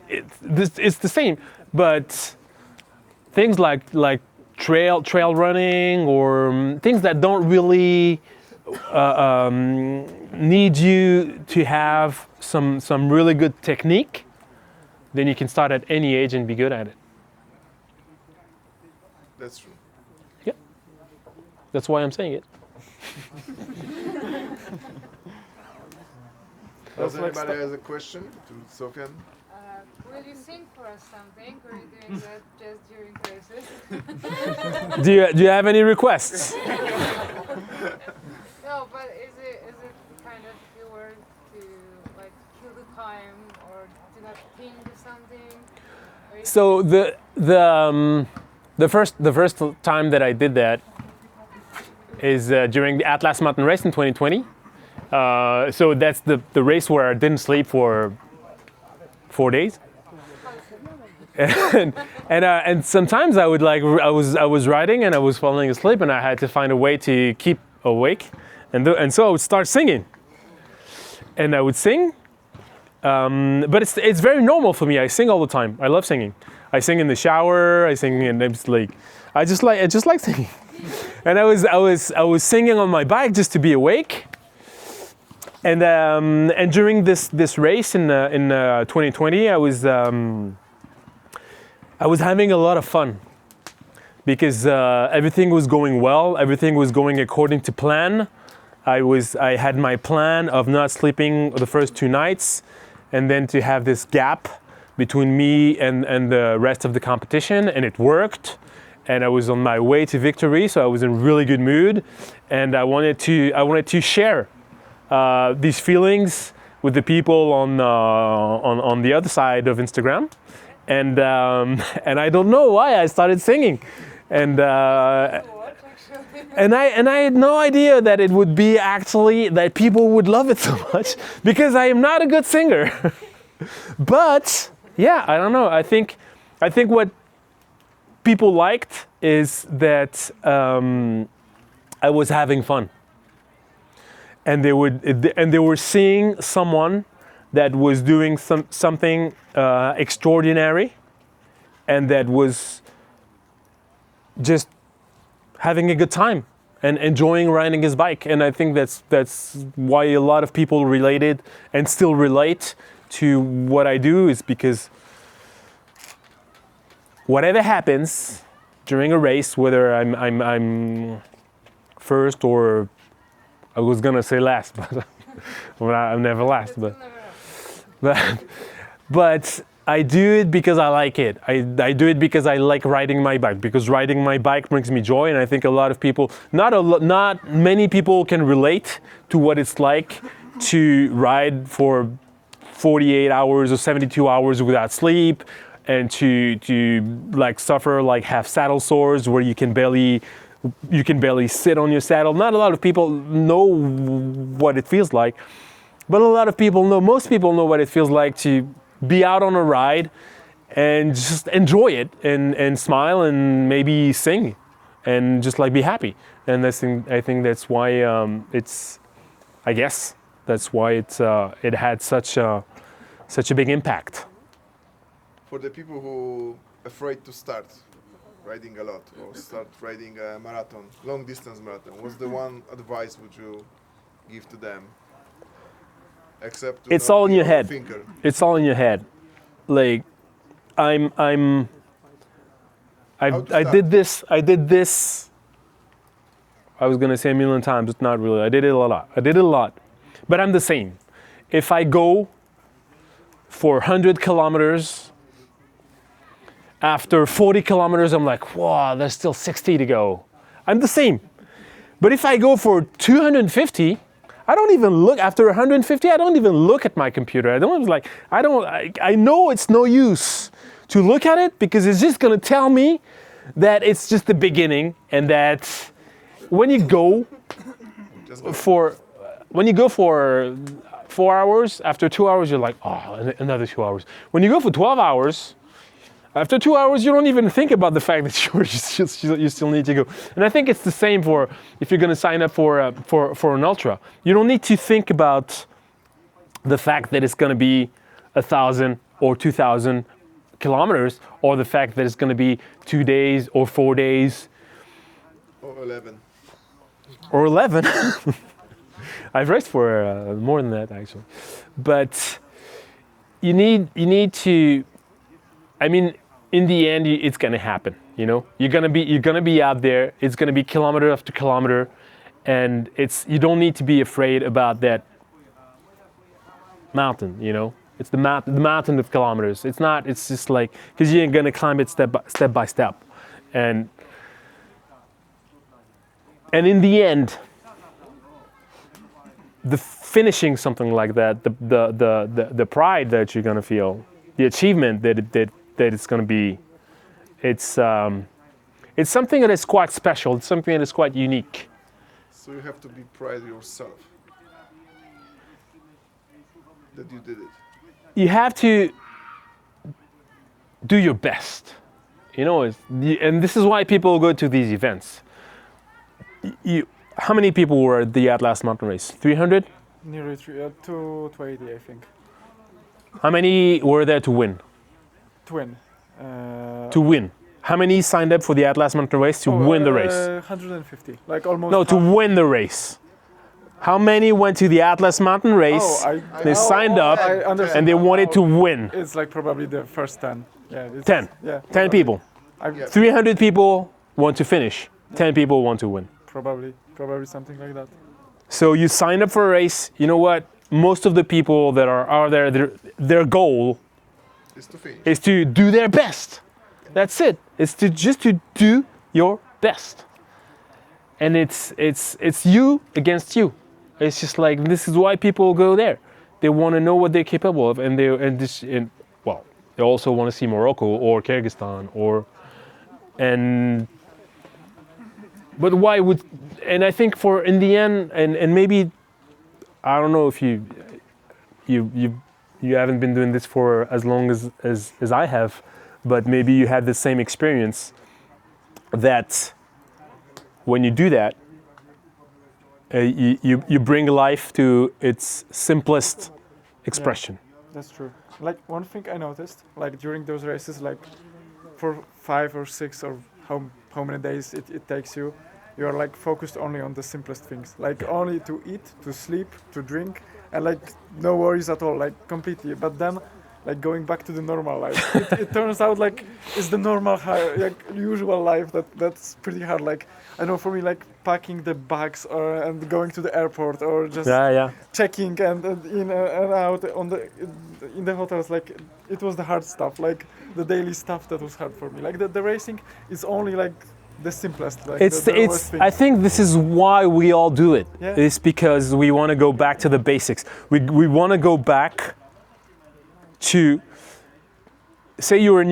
it's the same. But things like trail running, or things that don't really need you to have some really good technique, then you can start at any age and be good at it. That's true. Yeah. That's why I'm saying it. Does anybody has a question to Sofiane? Will you sing for us something, or are you doing that just during races? Do you have any requests? No, but is it kind of you were to like kill the time or do not think of something? Or is So the first time that I did that is during the Atlas Mountain Race in 2020. So that's the race where I didn't sleep for 4 days. And sometimes I would I was riding and I was falling asleep and I had to find a way to keep awake, and so I would start singing, and I would sing. But it's very normal for me. I sing all the time. I love singing. I sing in the shower. I sing and it's like I just like singing. And I was singing on my bike just to be awake. And during this race in 2020, I was having a lot of fun because everything was going well. Everything was going according to plan. I had my plan of not sleeping the first 2 nights, and then to have this gap between me and the rest of the competition, and it worked. And I was on my way to victory, so I was in really good mood, and I wanted to share these feelings with the people on the other side of Instagram, and I don't know why I started singing, and I had no idea that it would be actually that people would love it so much because I am not a good singer, but yeah, I don't know. I think what people liked is that I was having fun. And they were seeing someone that was doing something extraordinary, and that was just having a good time and enjoying riding his bike. And I think that's why a lot of people related and still relate to what I do, is because whatever happens during a race, whether I'm first or I was gonna say last, but I'm never last. But I do it because I like it. I do it because I like riding my bike. Because riding my bike brings me joy, and I think a lot of people, not many people, can relate to what it's like to ride for 48 hours or 72 hours without sleep, and to like suffer, like have saddle sores where you can barely sit on your saddle. Not a lot of people know what it feels like, but most people know what it feels like to be out on a ride and just enjoy it and smile and maybe sing and just like be happy. And I think that's why it had such a big impact. For the people who afraid to start riding a lot or start riding a marathon, long distance marathon, what's the one advice would you give to them? Except to It's not all in be your head. overthinker. It's all in your head. Like I did this. I was gonna say a million times, but not really. I did it a lot. But I'm the same. If I go for 100 kilometers, after 40 kilometers, I'm like, wow, there's still 60 to go. I'm the same. But if I go for 250, I don't even look. After 150, I don't even look at my computer. I know it's no use to look at it, because it's just gonna tell me that it's just the beginning, and that when you go for 4 hours, after 2 hours, you're like, oh, another 2 hours. When you go for 12 hours, after 2 hours, you don't even think about the fact that you still need to go. And I think it's the same for if you're going to sign up for an ultra. You don't need to think about the fact that it's going to be 1,000 or 2,000 kilometers, or the fact that it's going to be 2 days or 4 days. Or 11. Or 11. I've raced for more than that, actually. But you need to, I mean, in the end, it's gonna happen. You know, you're gonna be out there. It's gonna be kilometer after kilometer, and you don't need to be afraid about that mountain. You know, it's the mountain of kilometers. It's not. It's just like, because you're gonna climb it step by step, and in the end, the finishing something like that, the pride that you're gonna feel, the achievement that it's gonna be, it's something that is quite special. It's something that is quite unique. So you have to be proud of yourself that you did it. You have to do your best, you know, and this is why people go to these events. How many people were at the Atlas Mountain Race? 300? Nearly 280, I think. How many were there to win? Twin. To win. How many signed up for the Atlas Mountain Race to win the race? 150, like almost. No, to win the race. How many went to the Atlas Mountain Race? They signed up and they wanted to win. It's like probably the first 10. Yeah. 10. Yeah. 10 people. 300 people want to finish. 10 people want to win. Probably something like that. So you sign up for a race. You know what? Most of the people that are there, their goal is to do their best. That's it. It's just to do your best. And it's you against you. It's just like, this is why people go there. They want to know what they're capable of, and they also want to see Morocco or Kyrgyzstan but why would, and I think for in the end, and maybe, I don't know if you haven't been doing this for as long as I have, but maybe you had the same experience, that when you do that, you bring life to its simplest expression. Yeah, that's true. Like one thing I noticed, like during those races, like for 5 or 6 or how many days it takes you, you are like focused only on the simplest things, like only to eat, to sleep, to drink, and like no worries at all, like completely. But then, like going back to the normal life, it turns out like it's the normal, like usual life that's pretty hard. Like I know for me, like packing the bags and going to the airport or just checking and in and out in the hotels, like it was the hard stuff, like the daily stuff that was hard for me. Like the racing is only like the simplest. Like I think this is why we all do it. Yeah. It's because we want to go back to the basics. We want to go back to, say you're in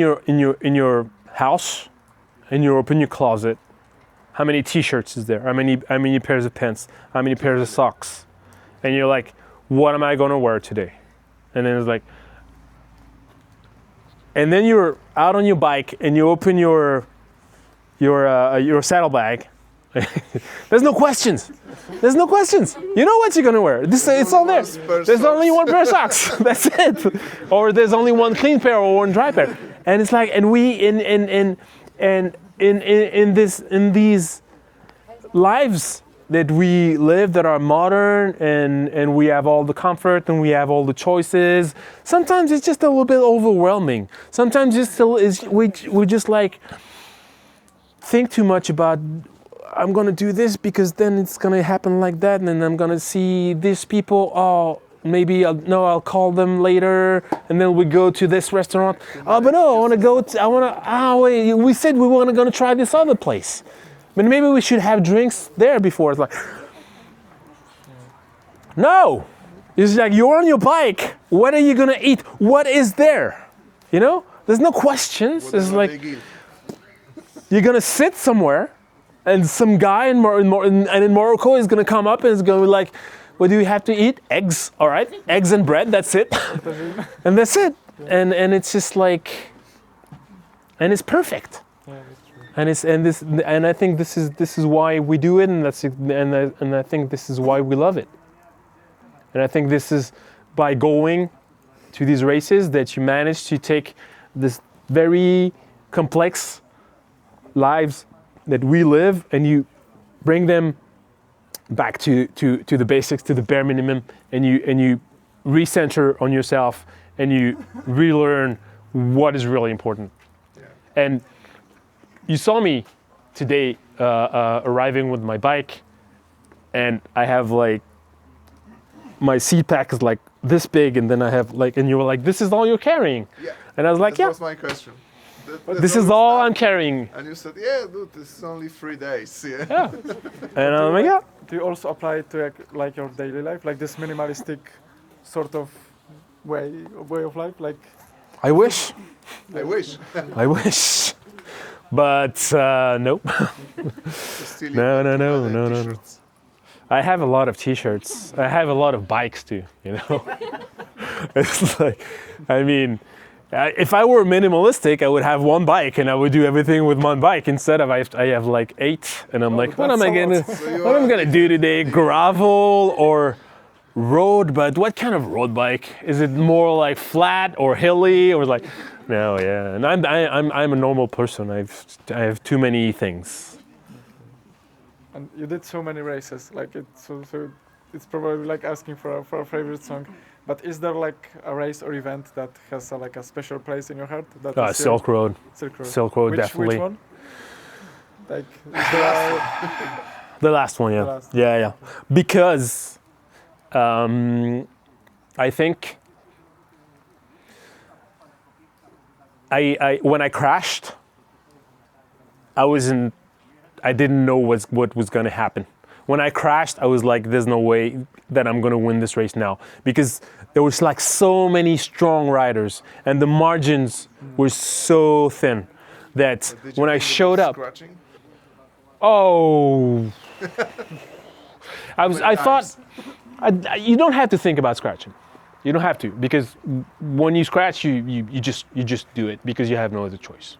your house and you open your closet. How many t-shirts is there? How many pairs of pants? How many pairs of socks? And you're like, what am I going to wear today? And then it's like, and then you're out on your bike and you open your saddlebag. There's no questions. There's no questions. You know what you're gonna wear. It's all there. There's only one pair of socks. That's it. Or there's only one clean pair or one dry pair. And it's like, and we in these lives that we live that are modern and we have all the comfort and we have all the choices. Sometimes it's just a little bit overwhelming. Sometimes we just like think too much about, I'm gonna do this because then it's gonna happen like that, and then I'm gonna see these people. Oh, maybe I'll call them later, and then we go to this restaurant. Oh, but no, wait, we said we were gonna try this other place, but maybe we should have drinks there before. It's like, no, it's like you're on your bike. What are you gonna eat? What is there? You know, there's no questions. It's like you're gonna sit somewhere. And some guy in Morocco is gonna come up and is gonna be like, what do you have to eat? Eggs, all right, eggs and bread, that's it. And that's it. And it's just like, and it's perfect. Yeah, that's true. And I think this is why we do it, and I think this is why we love it. And I think this is by going to these races that you manage to take this very complex lives that we live, and you bring them back to the basics, to the bare minimum, and you recenter on yourself, and you relearn what is really important. Yeah. And you saw me today arriving with my bike, and I have like my seat pack is like this big, and then I have like, and you were like, "This is all you're carrying?" Yeah. And I was like, That "Yeah, was my question. That's this is the all stuff. I'm carrying." And you said, "Yeah, dude, this is only 3 days." Yeah. Yeah. And I'm like, "Yeah." Do you also apply it to like your daily life, like this minimalistic sort of way of life, like? I wish. I wish. I wish. But no. Stealing No, no, no, other no, no, no. t-shirts. I have a lot of t-shirts. I have a lot of bikes too, you know. It's like, I mean, if I were minimalistic, I would have one bike and I would do everything with one bike. Instead of I have like 8, and I'm like, what am I gonna, what am I gonna do today? Gravel or road? But what kind of road bike? Is it more like flat or hilly or like? No, yeah. And I'm a normal person. I have too many things. And you did so many races, like so it's probably like asking for a favorite song. But is there like a race or event that has like a special place in your heart? That is your- Silk Road. Silk Road. Silk Road, Which definitely. one? Like is there The last one, yeah. The last. Yeah. Because I think I when I crashed, I didn't know what was going to happen. When I crashed, I was like, there's no way that I'm going to win this race now, because there was like so many strong riders and the margins were so thin that Did you when I think it showed was up, Scratching? oh, I Many thought, times. you don't have to think about scratching. You don't have to, because when you scratch, you just do it because you have no other choice.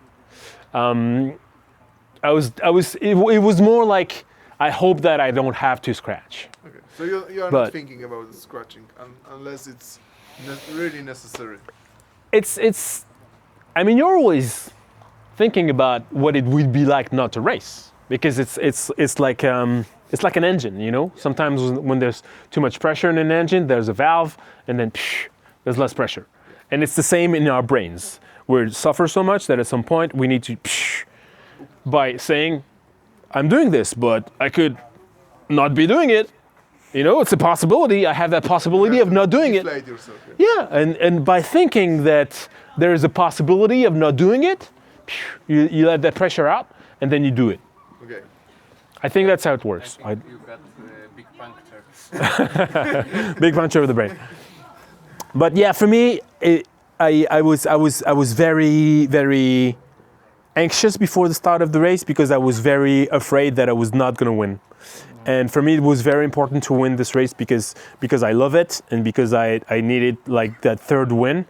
It was more like, I hope that I don't have to scratch. Okay. So you are But- not thinking about the scratching unless it's really necessary. It's I mean, you're always thinking about what it would be like not to race, because it's like an engine, you know. Sometimes when there's too much pressure in an engine, there's a valve, and then there's less pressure. And it's the same in our brains. We suffer so much that at some point we need to by saying, I'm doing this, but I could not be doing it. You know, it's a possibility. I have that possibility of not doing it. Deflate yourself. Yeah. Yeah, and by thinking that there is a possibility of not doing it, you let that pressure out, and then you do it. Okay. I think that's how it I works. think you got big puncture. Big puncture of the brain. But yeah, for me, I was very, very anxious before the start of the race, because I was very afraid that I was not going to win. And for me, it was very important to win this race because I love it, and because I needed like that third win,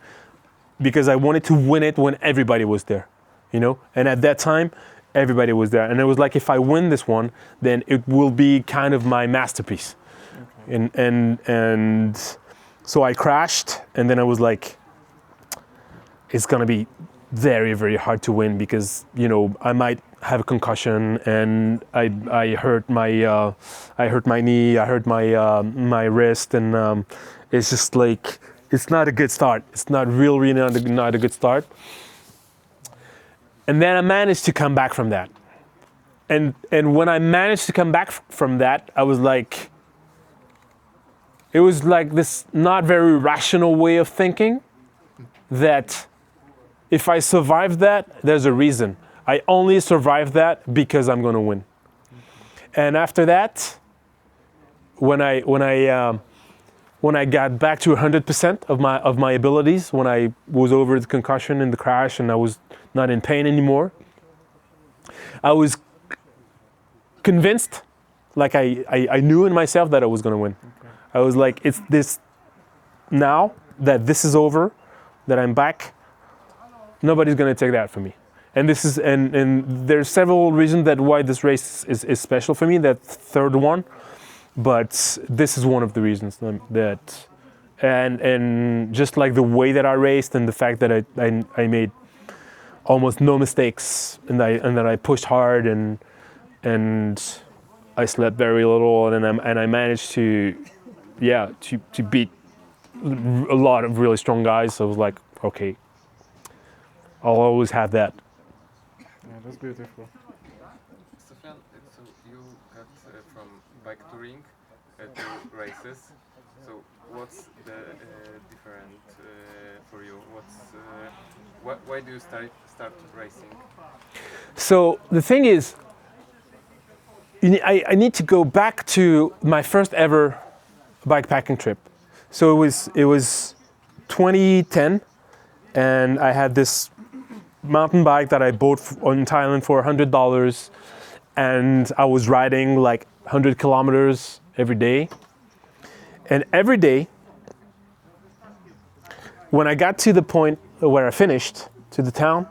because I wanted to win it when everybody was there, you know. And at that time, everybody was there, and it was like, if I win this one, then it will be kind of my masterpiece. Okay. And so I crashed, and then I was like, it's gonna be very, very hard to win, because, you know, I might have a concussion, and I hurt my knee, I hurt my wrist, and it's just like, it's not a good start. It's not really not a good start. And then I managed to come back from that. And when I managed to come back from that, I was like, it was like this not very rational way of thinking, that if I survived that, there's a reason. I only survived that because I'm going to win. And after that, when I got back to 100% of my abilities, when I was over the concussion and the crash, and I was not in pain anymore, I was convinced, like I knew in myself that I was going to win. Okay. I was like, it's this, now that this is over, that I'm back, nobody's going to take that from me. And this is, and there's several reasons that why this race is special for me, that third one, but this is one of the reasons that, and just like the way that I raced, and the fact that I made almost no mistakes, and that I pushed hard, and I slept very little, and I managed to beat a lot of really strong guys. So I was like, okay, I'll always have that Yeah, that's beautiful. Sofiane, so you got from bike touring to races. So what's the different for you? Why do you start racing? So the thing is, I need to go back to my first ever bikepacking trip. So it was 2010, and I had this mountain bike that I bought in Thailand for $100, and I was riding like 100 kilometers every day. And every day, when I got to the point where I finished, to the town,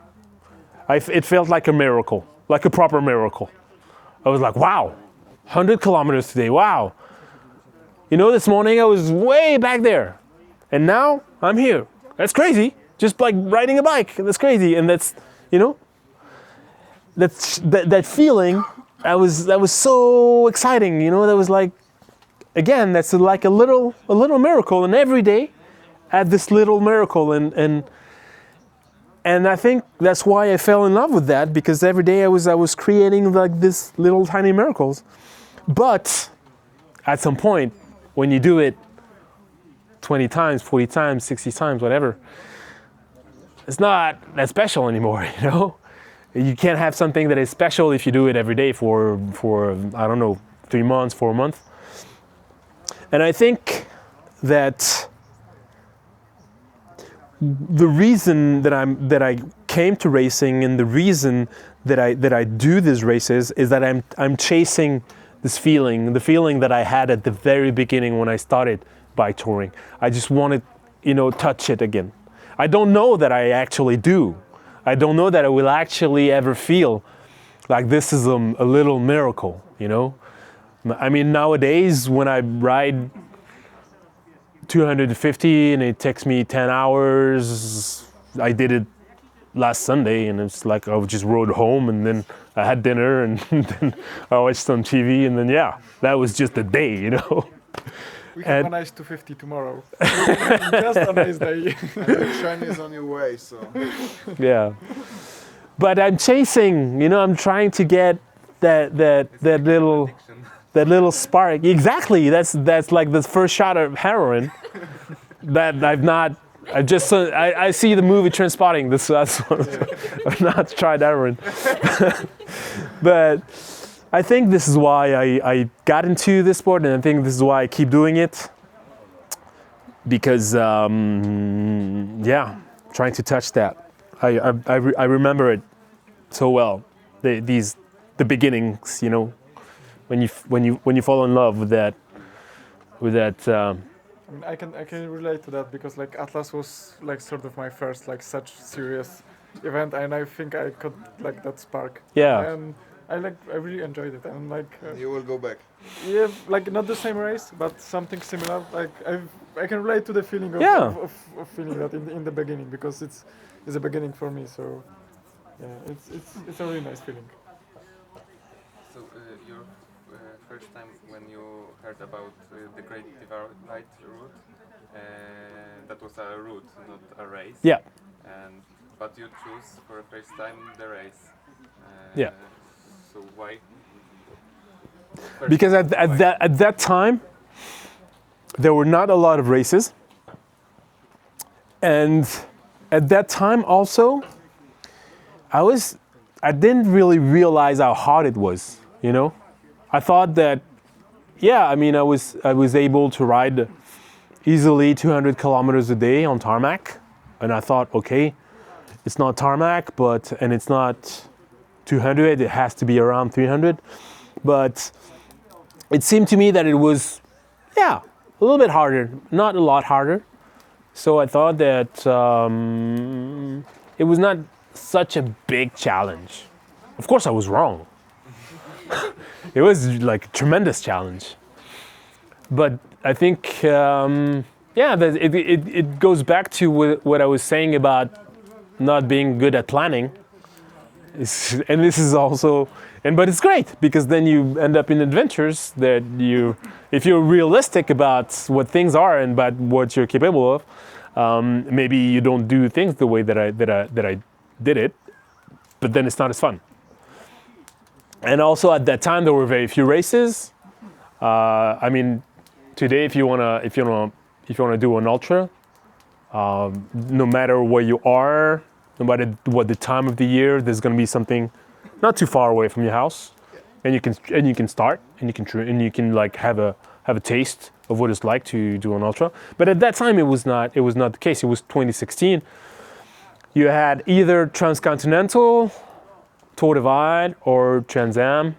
it felt like a miracle, like a proper miracle. I was like, wow, 100 kilometers today, wow. You know, this morning I was way back there, and now I'm here. That's crazy, just like riding a bike, that's crazy. And that's, you know, that feeling, that was so exciting, you know, that was like, again, that's like a little miracle, and every day I had this little miracle, and I think that's why I fell in love with that, because every day I was creating like this little tiny miracles. But at some point, when you do it 20 times, 40 times, 60 times, whatever, it's not that special anymore, you know? You can't have something that is special if you do it every day for I don't know, 3 months, 4 months. And I think that the reason that I came to racing, and the reason that I do these races, is that I'm chasing this feeling, the feeling that I had at the very beginning when I started bike touring. I just want to, you know, touch it again. I don't know that I actually do. I don't know that I will actually ever feel like this is a little miracle, you know? I mean, nowadays when I ride 250 and it takes me 10 hours, I did it last Sunday, and it's like I just rode home, and then I had dinner, and then I watched some TV, and then yeah, that was just a day, you know? We have a nice 250 tomorrow. Just a nice day. Shine is on your way, so. Yeah. But I'm chasing, you know, I'm trying to get that little spark. Exactly. That's like the first shot of heroin that I see the movie Trainspotting. That's what I've not tried heroin. But I think this is why I got into this sport, and I think this is why I keep doing it. Because yeah, trying to touch that. I remember it so well. The beginnings, you know, when you fall in love with that. I mean, I can relate to that, because like Atlas was like sort of my first like such serious event, and I think I got like that spark. Yeah. And I really enjoyed it, and like You will go back. yeah, like not the same race, but something similar. Like I can relate to the feeling of, Yeah. of feeling that in the beginning, because it's a beginning for me. So yeah, it's a really nice feeling. So your first time when you heard about the Great Divide route, that was a route, not a race. Yeah. But you choose for the first time the race. Yeah. So why? Because at that time, there were not a lot of races. And at that time also, I didn't really realize how hard it was, you know? I thought that, yeah, I mean, I was able to ride easily 200 kilometers a day on tarmac. And I thought, okay, it's not tarmac, and it's not 200, it has to be around 300. But it seemed to me that it was, yeah, a little bit harder, not a lot harder. So I thought that it was not such a big challenge. Of course I was wrong. It was like a tremendous challenge. But I think, yeah, it goes back to what I was saying about not being good at planning. And this is also, but it's great, because then you end up in adventures that if you're realistic about what things are and about what you're capable of, maybe you don't do things the way that I did it. but then it's not as fun. And also at that time there were very few races. I mean, today if you wanna do an ultra, no matter where you are, no matter what the time of the year, there's gonna be something not too far away from your house, and you can start and you can like have a taste of what it's like to do an ultra. But at that time it was not the case. It was 2016. You had either transcontinental, Tour Divide, or Trans Am,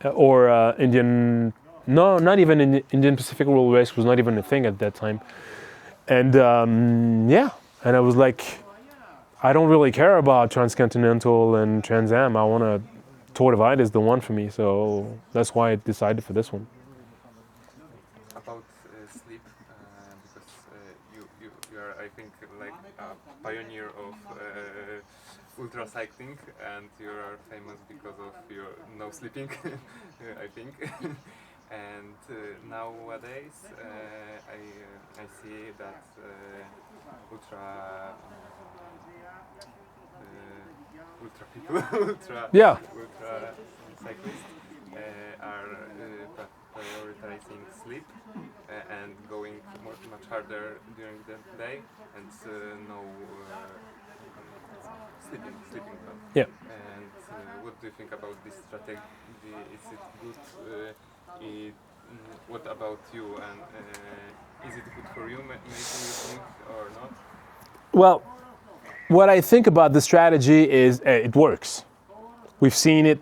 or Indian. No, not even Indian Pacific World Race was not even a thing at that time. And and I was like, I don't really care about transcontinental and Trans Am. Tour Divide is the one for me, so that's why I decided for this one. About sleep, because you are, I think, like a pioneer of ultra cycling, and you are famous because of your no sleeping, I think. And nowadays, I see that ultra people, ultra cyclists are prioritizing sleep and going much harder during the day, and no sleeping time. Yeah. And what do you think about this strategy? Is it good? What about you? And is it good for you? Maybe you think or not? Well, what I think about the strategy is it works. We've seen it.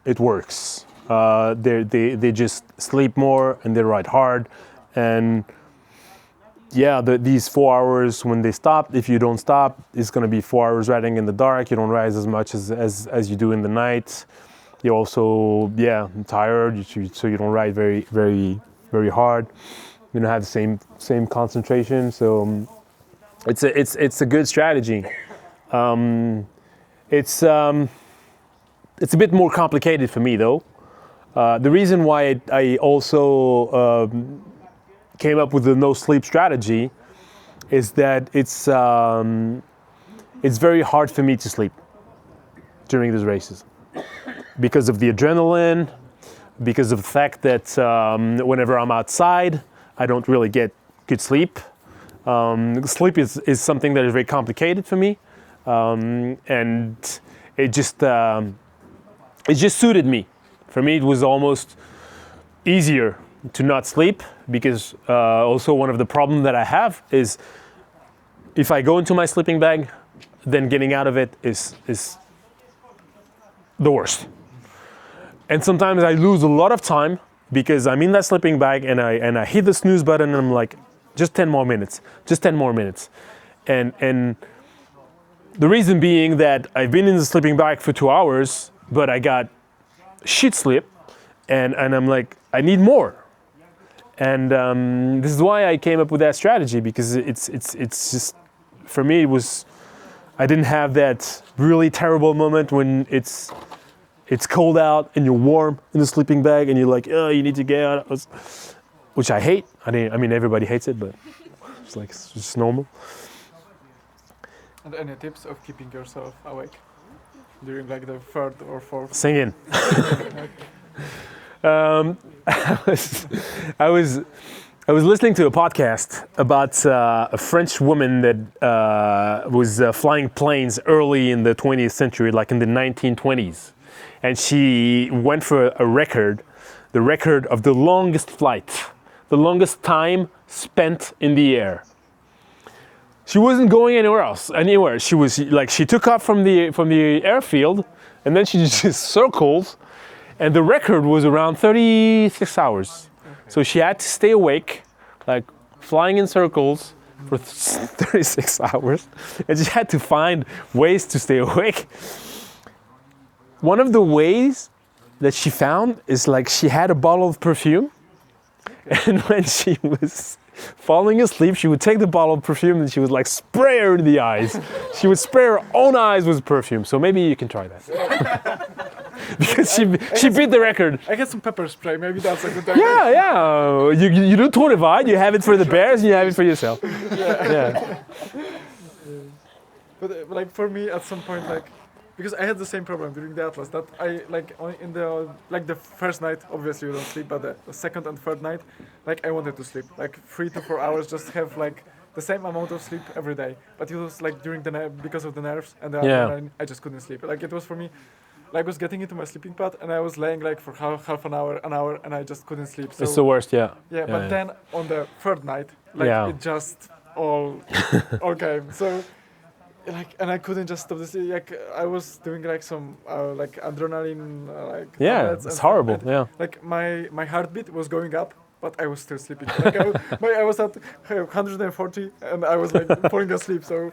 It works. They just sleep more and they ride hard, and these 4 hours when they stop, if you don't stop, it's going to be 4 hours riding in the dark. You don't ride as much as you do in the night. You're also tired, so you don't ride very very very hard. You don't have the same concentration. So it's a good strategy. It's a bit more complicated for me though. The reason why I also came up with the no sleep strategy is that it's very hard for me to sleep during these races because of the adrenaline, because of the fact that whenever I'm outside, I don't really get good sleep. Sleep is something that is very complicated for me, and it just suited me. For me, it was almost easier to not sleep because also one of the problems that I have is if I go into my sleeping bag, then getting out of it is the worst. And sometimes I lose a lot of time because I'm in that sleeping bag and I hit the snooze button and I'm like, just 10 more minutes. And the reason being that I've been in the sleeping bag for 2 hours, but I got shit sleep, and I'm like, I need more. And this is why I came up with that strategy, because it's just, for me, I didn't have that really terrible moment when it's cold out and you're warm in the sleeping bag and you're like, oh, you need to get out, which I hate. I mean, everybody hates it, but it's just normal. And any tips of keeping yourself awake during like the third or fourth? Singing. I was listening to a podcast about a French woman that was flying planes early in the 20th century, like in the 1920s. And she went for a record, the record of the longest flight, the longest time spent in the air. She wasn't going anywhere. She was like, she took off from the airfield, and then she just circled, and the record was around 36 hours. So she had to stay awake, like flying in circles for 36 hours, and she had to find ways to stay awake. One of the ways that she found is like she had a bottle of perfume, and when she was falling asleep, she would take the bottle of perfume and she would like spray her in the eyes. She would spray her own eyes with perfume. So maybe you can try that. Because she beat the record. I had some pepper spray. Maybe that's a good idea. Yeah. You do Tour Divide. You have it for the bears and you have it for yourself. Yeah. But like for me, at some point, like because I had the same problem during the Atlas that I in the first night obviously you don't sleep, but the second and third night I wanted to sleep 3 to 4 hours, just have the same amount of sleep every day, but it was during the night because of the nerves and the adrenaline, I just couldn't sleep. It was for me. I was getting into my sleeping pad and I was laying for half an hour, and I just couldn't sleep. So It's the worst, yeah. yeah, but then on the third night, it just all came. So and I couldn't just stop this. I was doing some adrenaline Yeah, tablets it's and horrible. and, Yeah. my heartbeat was going up, but I was still sleeping. I was at 140 and I was falling asleep. So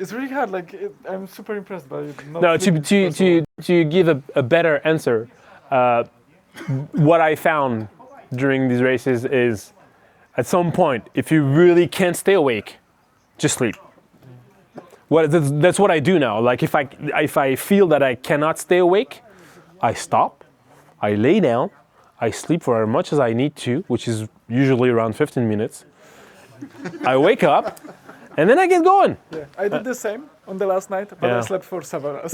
it's really hard. I'm super impressed by it. No, to give a better answer, what I found during these races is, at some point, if you really can't stay awake, just sleep. That's what I do now. If I feel that I cannot stay awake, I stop, I lay down, I sleep for as much as I need to, which is usually around 15 minutes. I wake up, and then I get going. Yeah, I did the same on the last night, but I slept for 7 hours.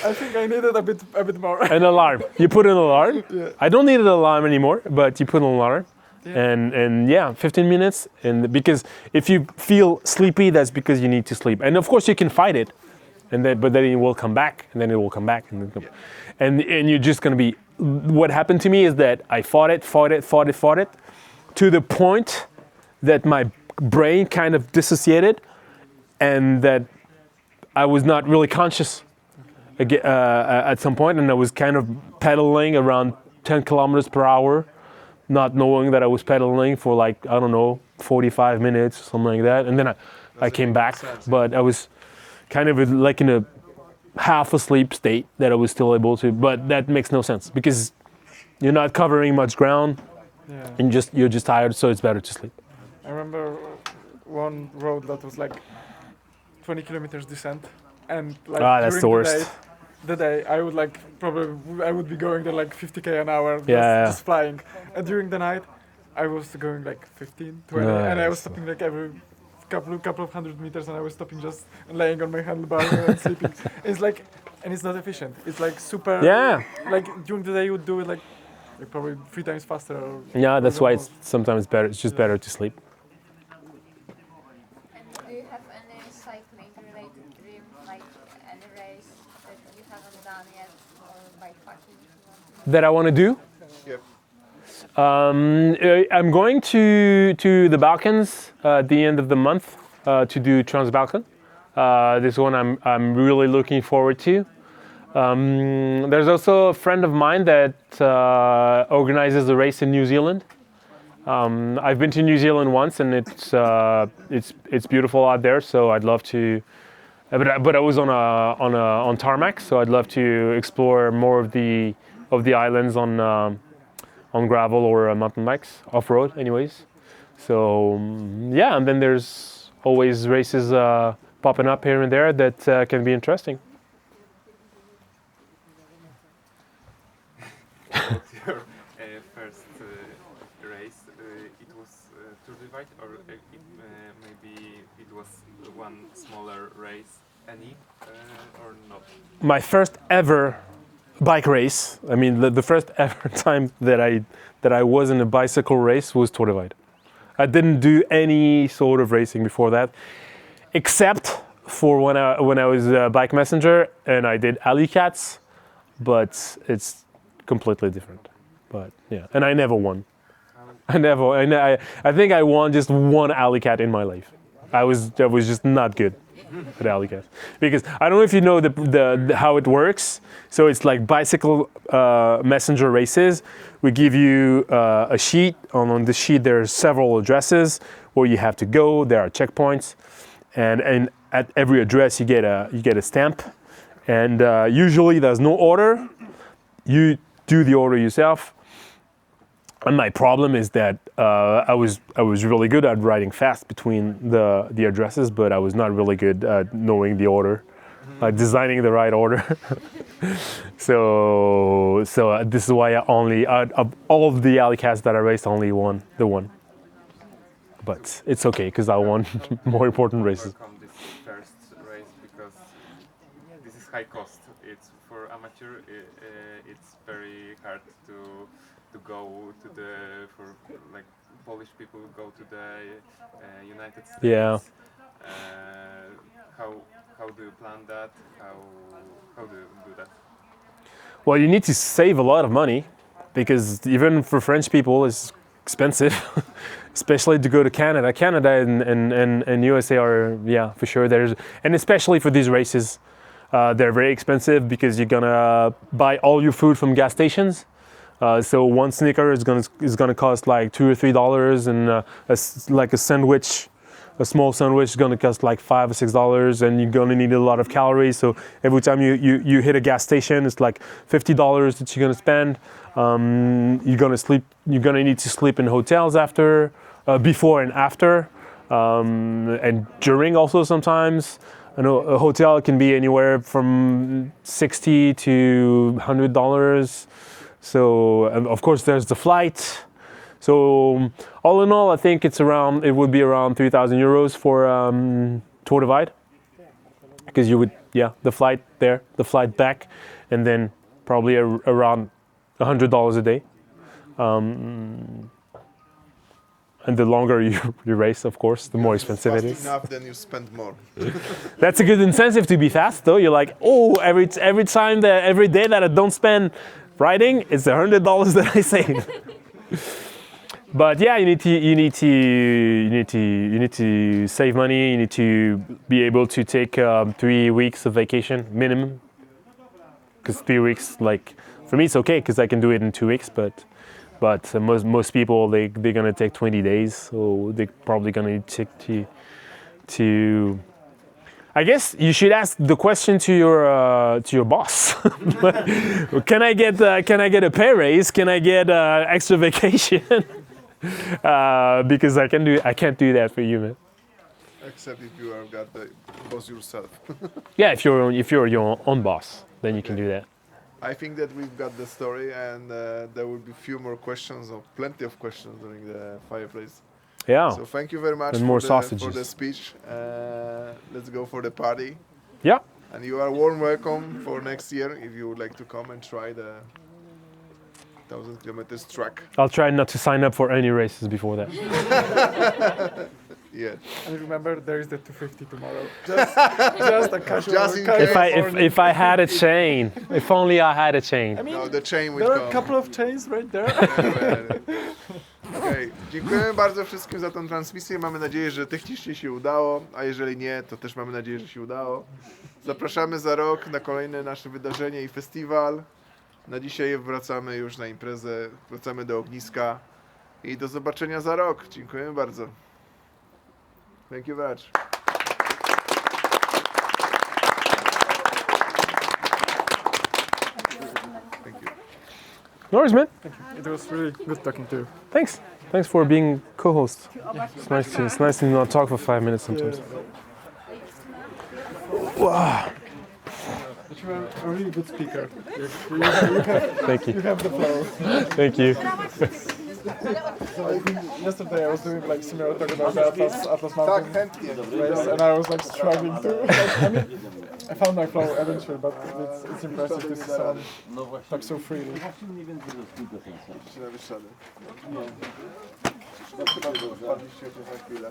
I think I needed a bit more. An alarm. You put an alarm. Yeah. I don't need an alarm anymore, but you put an alarm. Yeah. And 15 minutes. And because if you feel sleepy, that's because you need to sleep. And of course you can fight it, but then it will come back, and then it will come back, and then and you're just gonna be. What happened to me is that I fought it, to the point that my brain kind of dissociated, and that I was not really conscious at some point, and I was kind of pedaling around 10 kilometers per hour, not knowing that I was pedaling for 45 minutes or something like that. And then I came back, but I was kind of in a half asleep state that I was still able to, but that makes no sense because you're not covering much ground, and you're just tired, so it's better to sleep. I remember one road that was 20 kilometers descent, and that's the worst. The day I would I would be going there 50k an hour, just flying, and during the night I was going 15, 20, and I was stopping every couple of hundred meters, and I was stopping just laying on my handlebar and sleeping. It's and it's not efficient. It's super. Yeah. During the day you would do it probably 3 times faster. Yeah, that's why it's sometimes better. It's just better to sleep. Do you have any cycling related dream, any race that you haven't done yet, or bikepacking? That I want to do? Yep. I'm going to the Balkans at the end of the month to do Trans-Balkan. This one I'm really looking forward to. There's also a friend of mine that organizes a race in New Zealand. I've been to New Zealand once, and it's beautiful out there. So I'd love to, but I was on tarmac, so I'd love to explore more of the islands on gravel or mountain bikes, off road, anyways. So and then there's always races popping up here and there that can be interesting. Your first race, it was Tour de White, or maybe it was one smaller race, or not? My first ever bike race. I mean, the first ever time that I was in a bicycle race was Tour de White. I didn't do any sort of racing before that, except for when I was a bike messenger and I did alley cats, but it's completely different. But yeah, and I never won. I think I won just one alley cat in my life. I was just not good at alley cats, because I don't know if you know the how it works. So it's like bicycle messenger races. We give you a sheet. On the sheet there are several addresses where you have to go. There are checkpoints, and at every address you get a stamp. And usually there's no order. You do the order yourself. And my problem is that I was really good at writing fast between the addresses, but I was not really good at knowing the order, designing the right order. so this is why I only, out of all of the alley cats that I raced, only won the one. But it's okay, because I won more important races. Overcome this first high cost. It's for amateur. It's very hard to go to the for like Polish people go to the United States. Yeah. How do you plan that? How do you do that? Well, you need to save a lot of money because even for French people, it's expensive, especially to go to Canada. Canada and USA are, yeah, for sure. And especially for these races, they're very expensive because you're gonna buy all your food from gas stations. So one Snicker is gonna cost like $2 or $3, and like a sandwich. A small sandwich is going to cost like $5 or $6, and you're going to need a lot of calories. So every time you hit a gas station, it's like $50 that you're going to spend. You're going to sleep. You're going to need to sleep in hotels after, before and after, and during also sometimes. I know a hotel can be anywhere from $60 to $100. So and of course there's the flight. So all in all, I think it would be around 3,000 euros for Tour Divide, because you would, the flight there, the flight back, and then probably around $100 a day. And the longer you race, of course, the more expensive it is. Enough, then you spend more. That's a good incentive to be fast, though. You're like, oh, every day that I don't spend riding, it's $100 that I save. But yeah, you need to save money. You need to be able to take 3 weeks of vacation minimum. Because 3 weeks, like for me, it's okay because I can do it in 2 weeks. But most people they're gonna take 20 days, so they're probably gonna take to. I guess you should ask the question to your boss. Can I get a pay raise? Can I get extra vacation? Because I can't do that for you, man. Except if you have got the boss yourself. Yeah, if you're your own boss, then you can do that. I think that we've got the story, and there will be few more questions, or plenty of questions during the fireplace. Yeah. So thank you very much And more for sausages. the speech. Let's go for the party. Yeah. And you are warm welcome for next year if you would like to come and try the 1,000 kilometers track. I'll try not to sign up for any races before that. Yeah. And remember, there is the 250 tomorrow. Just a casual. Just in case. If I had a chain, if only I had a chain. I mean, No, the chain will there are come. a couple of chains right there. Okay. Dziękujemy bardzo wszystkim za tę transmisję. Mamy nadzieję, że technicznie się udało, a jeżeli nie, to też mamy nadzieję, że się udało. Zapraszamy za rok na kolejne nasze wydarzenie i festiwal. Na dzisiaj wracamy już na imprezę, wracamy do ogniska i do zobaczenia za rok. Dziękujemy bardzo. Thank you very much. Thank you. No worries, man. It was really good talking to you. Thanks. Thanks for being co-host. It's nice to not talk for 5 minutes sometimes. Wow. But you are a really good speaker. Thank you. You have the flow. Thank you. Yesterday I was doing like similar talk about the Atlas Mountain chętnie. race, and I was like struggling to. I mean, I found my flow eventually, but it's impressive to see someone talk so freely. Chyba wpadliście chociaż na chwilę.